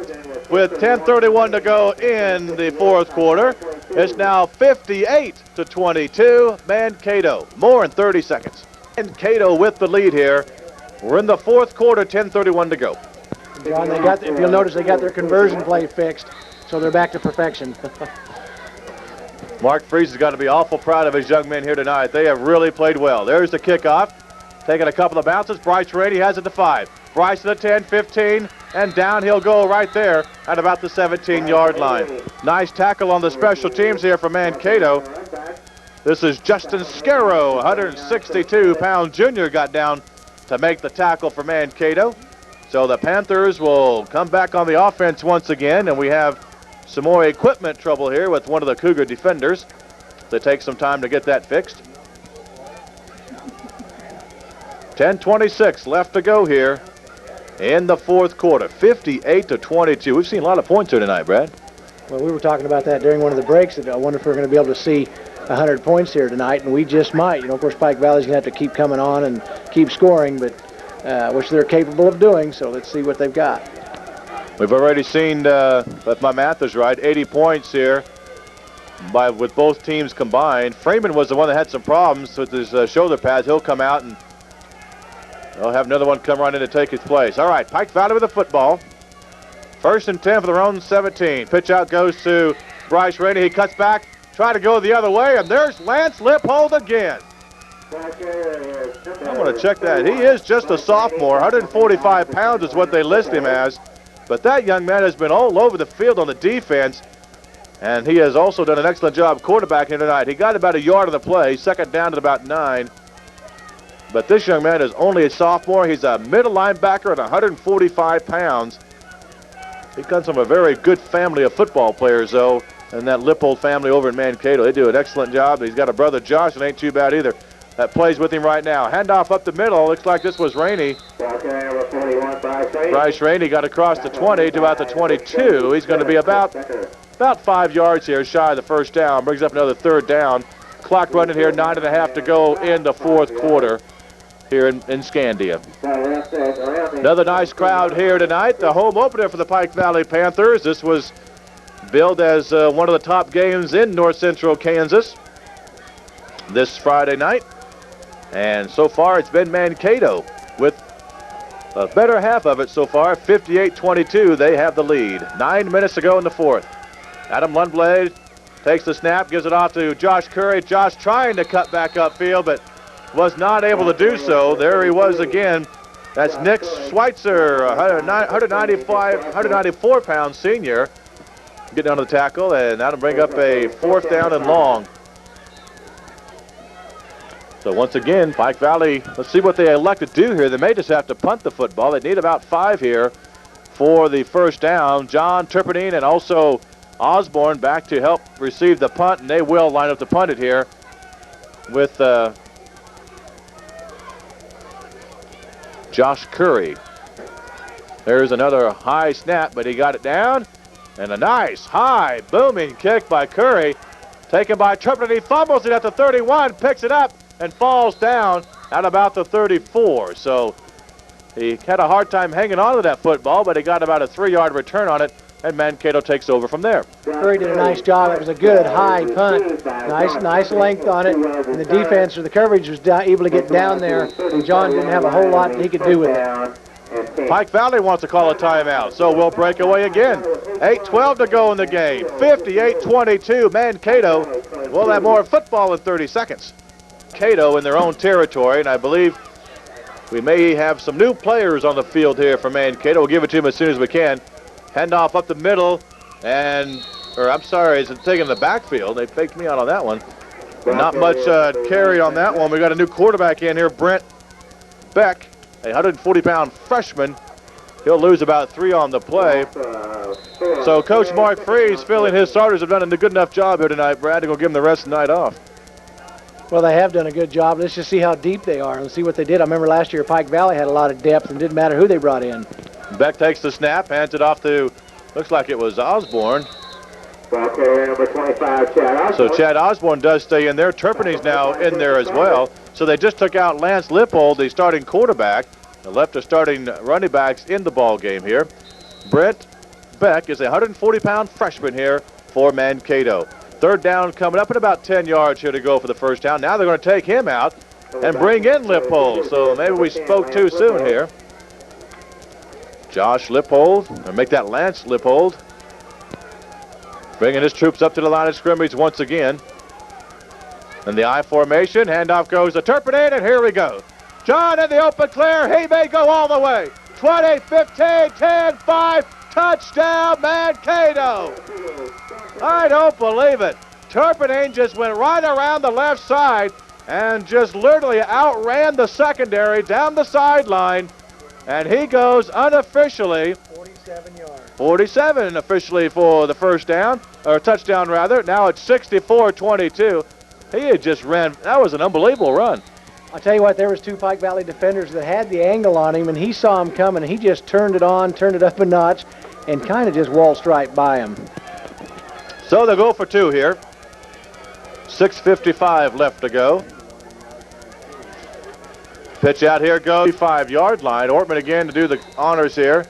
with 10:31 to go in the fourth quarter. It's now 58-22, Mankato. More in 30 seconds. Mankato with the lead here. We're in the fourth quarter, 10:31 to go. John, if you'll notice, they got their conversion play fixed, so they're back to perfection. Mark Freese has got to be awful proud of his young men here tonight. They have really played well. There's the kickoff. Taking a couple of bounces. Bryce Rainey has it to 5. Bryce to the 10, 15, and down he'll go right there at about the 17-yard line. Nice tackle on the special teams here for Mankato. This is Justin Scarrow, 162-pound junior, got down to make the tackle for Mankato. So the Panthers will come back on the offense once again, and we have some more equipment trouble here with one of the Cougar defenders. They take some time to get that fixed. 10:26 left to go here in the fourth quarter. 58-22. We've seen a lot of points here tonight, Brad. Well, we were talking about that during one of the breaks. That I wonder if we're going to be able to see 100 points here tonight, and we just might. You know, of course, Pike Valley's going to have to keep coming on and keep scoring, but which they're capable of doing. So let's see what they've got. We've already seen, if my math is right, 80 points here with both teams combined. Freeman was the one that had some problems with his shoulder pads. He'll come out and they'll have another one come right in to take his place. All right, Pike Valley with the football. First and 10 for their own 17. Pitch out goes to Bryce Rainey. He cuts back, try to go the other way, and there's Lance Lippold again. I'm going to check that. He is just a sophomore. 145 pounds is what they list him as. But that young man has been all over the field on the defense, and he has also done an excellent job quarterbacking tonight. He got about a yard of the play, second down at about 9. But this young man is only a sophomore. He's a middle linebacker at 145 pounds. He comes from a very good family of football players, though, and that Lippold family over in Mankato. They do an excellent job. He's got a brother, Josh, and ain't too bad either. that plays with him right now. Handoff up the middle. Looks like this was Rainey. Ball carrier number 41, Bryce Rainey got across the 20 to about the 22. He's going to be about 5 yards here shy of the first down. Brings up another third down. Clock running here, 9.5 to go in the fourth quarter here in Scandia. Another nice crowd here tonight. The home opener for the Pike Valley Panthers. This was billed as one of the top games in north central Kansas this Friday night. And so far it's been Mankato with a better half of it so far. 58-22, they have the lead. 9 minutes to go in the fourth. Adam Lundblad takes the snap, gives it off to Josh Curry. Josh trying to cut back upfield, but was not able to do so. There he was again. That's Nick Schweitzer, 194-pound senior. Getting on the tackle, and that'll bring up a fourth down and long. So once again, Pike Valley, let's see what they elect to do here. They may just have to punt the football. They need about 5 here for the first down. John Turpentine and also Osborne back to help receive the punt, and they will line up to punt it here with Josh Curry. There's another high snap, but he got it down. And a nice, high, booming kick by Curry. Taken by Turpentine. He fumbles it at the 31, picks it up, and falls down at about the 34. So he had a hard time hanging on to that football, but he got about a 3-yard return on it, and Mankato takes over from there. Curry did a nice job. It was a good high punt. Nice length on it. And the defense or the coverage was able to get down there, and John didn't have a whole lot he could do with it. Pike Valley wants to call a timeout, so we'll break away again. 8:12 to go in the game. 58-22, Mankato. We'll have more football in 30 seconds. Mankato in their own territory, and I believe we may have some new players on the field here for Mankato. We'll give it to them as soon as we can. Handoff up the middle, it's taking the backfield. They faked me out on that one. Not much carry on that one. We got a new quarterback in here, Brent Beck, a 140-pound freshman. He'll lose about 3 on the play. So Coach Mark Freese feeling his starters have done a good enough job here tonight, Brad, to go give them the rest of the night off. Well, they have done a good job. Let's just see how deep they are and see what they did. I remember last year Pike Valley had a lot of depth, and it didn't matter who they brought in. Beck takes the snap, hands it off to, looks like it was Osborne. Ball carrier number 25, Chad Osborne. So Chad Osborne does stay in there. Turpentine's now in there as well. So they just took out Lance Lippold, the starting quarterback, and left the starting running backs in the ball game here. Brent Beck is a 140-pound freshman here for Mankato. Third down coming up, and about 10 yards here to go for the first down. Now they're going to take him out and bring in Lippold. So maybe we spoke too soon here. Josh Lippold, or make that Lance Lippold, bringing his troops up to the line of scrimmage once again. In the I formation, handoff goes to Turpentine, and here we go. John in the open clear, he may go all the way. 20, 15, 10, 5, touchdown Mankato. I don't believe it. Turpentine just went right around the left side and just literally outran the secondary down the sideline. And he goes unofficially 47 yards. 47 officially for the first down, or touchdown rather. Now it's 64-22. He had just ran. That was an unbelievable run. I'll tell you what, there was 2 Pike Valley defenders that had the angle on him, and he saw him coming, and he just turned it on, turned it up a notch, and kind of just waltzed right by him. So they'll go for 2 here. 6:55 left to go. Pitch out here goes 5-yard line. Ortman again to do the honors here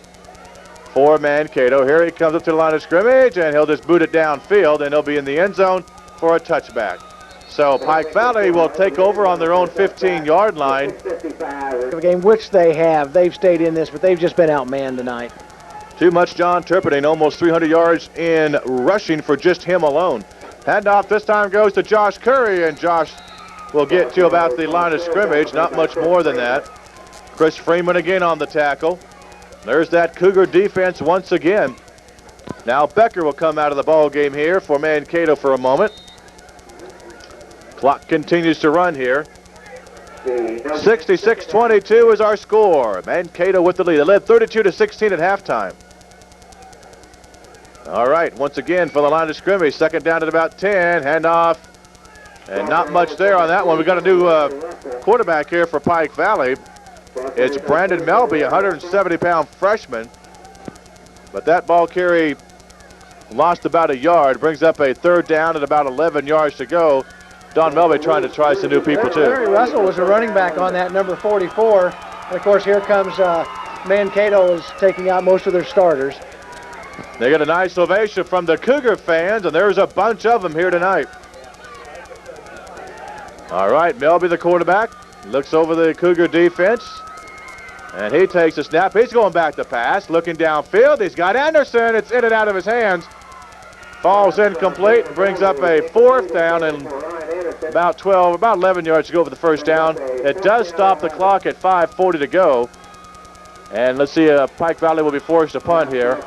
for Mankato. Here he comes up to the line of scrimmage, and he'll just boot it downfield, and he'll be in the end zone for a touchback. So Pike Valley will take over on their own 15-yard line. The game, which they have. They've stayed in this, but they've just been outmanned tonight. Too much John Turpentine, almost 300 yards in rushing for just him alone. Handoff this time goes to Josh Curry, and Josh will get to about the line of scrimmage, not much more than that. Chris Freeman again on the tackle. There's that Cougar defense once again. Now Becker will come out of the ball game here for Mankato for a moment. Clock continues to run here. 66-22 is our score. Mankato with the lead. They led 32-16 at halftime. All right, once again for the line of scrimmage. Second down at about 10. Handoff And not much there on that one. We got a new quarterback here for Pike Valley. It's Brandon Melby, a 170-pound freshman. But that ball carry lost about a yard, brings up a third down at about 11 yards to go. Don Melby trying to try some new people too. Larry Russell was a running back on that, number 44. And of course, here comes Mankato is taking out most of their starters. They got a nice ovation from the Cougar fans, and there's a bunch of them here tonight. All right, Melby, the quarterback, looks over the Cougar defense, and he takes a snap. He's going back to pass, looking downfield. He's got Anderson. It's in and out of his hands. Falls incomplete and brings up a fourth down and about 11 yards to go for the first down. It does stop the clock at 5:40 to go. And let's see, Pike Valley will be forced to punt here.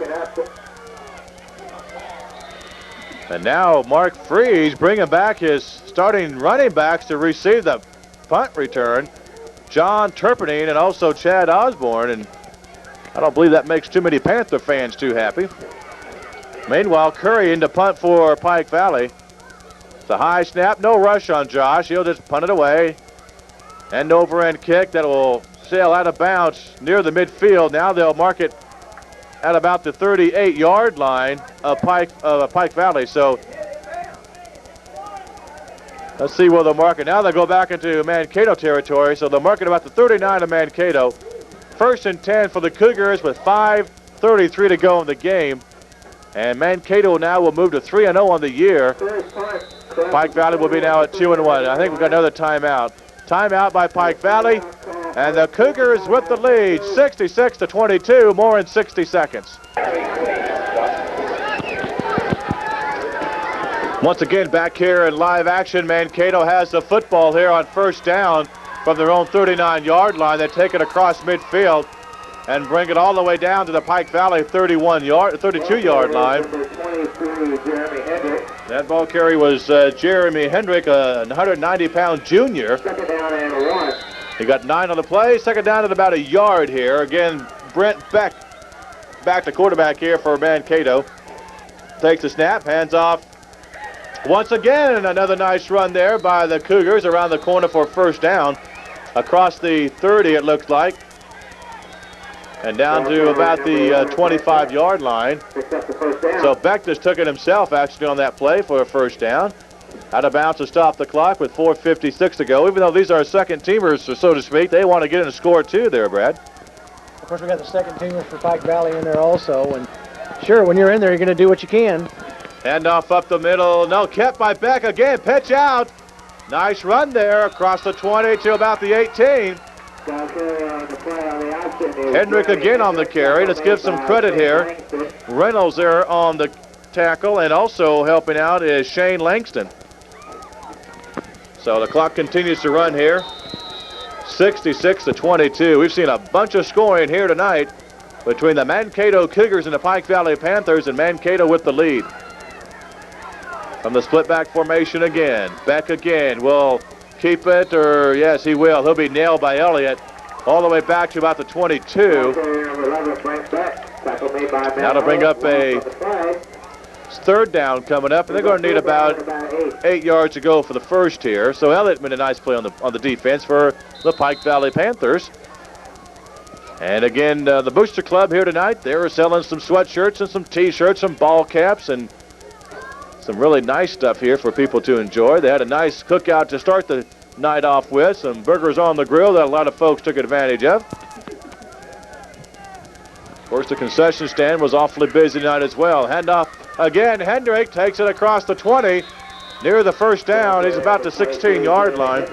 And now Mark Freeze bringing back his starting running backs to receive the punt return. John Turpentine and also Chad Osborne. And I don't believe that makes too many Panther fans too happy. Meanwhile, Curry into punt for Pike Valley. It's a high snap, no rush on Josh. He'll just punt it away. End over end kick that will sail out of bounds near the midfield. Now they'll mark it at about the 38-yard line of Pike Valley. So let's see where they'll mark it. Now they'll go back into Mankato territory. So they'll mark it about the 39 of Mankato. First and 10 for the Cougars with 5:33 to go in the game. And Mankato now will move to 3-0 on the year. Pike Valley will be now at 2-1. I think we've got another timeout. Timeout by Pike Valley. And the Cougars with the lead, 66-22, more in 60 seconds. Once again, back here in live action, Mankato has the football here on first down from their own 39-yard line. They take it across midfield and bring it all the way down to the Pike Valley 32-yard line. That ball carry was Jeremy Hendrick, a 190-pound junior. He got 9 on the play. Second down at about a yard here. Again, Brent Beck back to quarterback here for Mankato. Takes the snap, hands off. Once again, another nice run there by the Cougars around the corner for first down. Across the 30, it looks like. And down to about the 25-yard line. So Beck just took it himself actually on that play for a first down. Out of bounds to stop the clock with 4:56 to go. Even though these are second teamers, so to speak, they want to get in a score too there, Brad. Of course, we got the second teamers for Pike Valley in there also. And sure, when you're in there, you're going to do what you can. Handoff up the middle. No, kept by Beck again. Pitch out. Nice run there across the 20 to about the 18. Hendrick again on the carry. Let's give some credit here. Reynolds there on the tackle, and also helping out is Shane Langston. So the clock continues to run here. 66-22. We've seen a bunch of scoring here tonight between the Mankato Cougars and the Pike Valley Panthers, and Mankato with the lead. From the split back formation again. Beck again will keep it, or yes, he will. He'll be nailed by Elliott all the way back to about the 22. That'll bring up a third down coming up, and they're going to need about 8 yards to go for the first here. So Elliott made a nice play on the defense for the Pike Valley Panthers. And again, the Booster Club here tonight, they're selling some sweatshirts and some T-shirts, some ball caps, and some really nice stuff here for people to enjoy. They had a nice cookout to start the night off with, some burgers on the grill that a lot of folks took advantage of. Of course, the concession stand was awfully busy tonight as well. Handoff again. Hendrick takes it across the 20 near the first down. He's about the 16-yard line.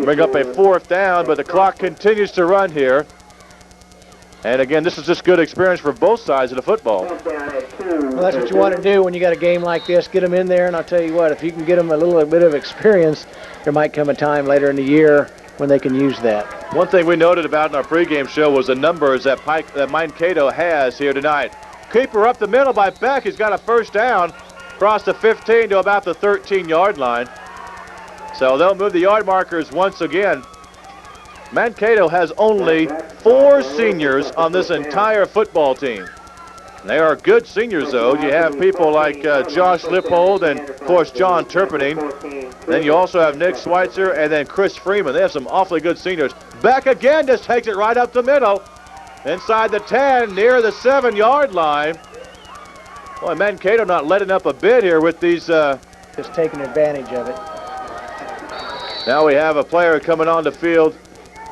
Bring up a fourth down, but the clock continues to run here. And again, this is just good experience for both sides of the football. Well, that's what you want to do when you got a game like this. Get them in there, and I'll tell you what, if you can get them a little bit of experience, there might come a time later in the year when they can use that. One thing we noted about in our pregame show was the numbers that Mankato has here tonight. Keeper up the middle by Beck. He's got a first down across the 15 to about the 13-yard line. So they'll move the yard markers once again. Mankato has only 4 seniors on this entire football team. They are good seniors, though. You have people like Josh Lippold and, of course, John Turpinning. Then you also have Nick Schweitzer and then Chris Freeman. They have some awfully good seniors. Beck again just takes it right up the middle. Inside the 10, near the 7-yard line. Boy, Mankato not letting up a bit here with these... Just taking advantage of it. Now we have a player coming on the field.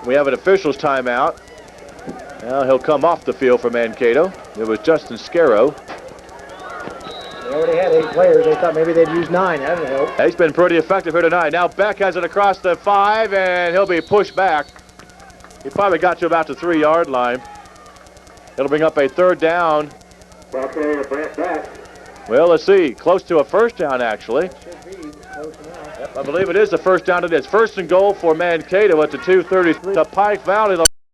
We have an official's timeout. Now he'll come off the field for Mankato. It was Justin Scarrow. They already had 8 players. They thought maybe they'd use 9. That would help. He's been pretty effective here tonight. Now Beck has it across the 5, and he'll be pushed back. He probably got to about the 3-yard line. It'll bring up a 3rd down. Ball carrier Brent Beck. Well, let's see. Close to a 1st down, actually. Should be close enough. Yep, I believe it is the 1st down. It is 1st and goal for Mankato at the 2:33. The Pike Valley.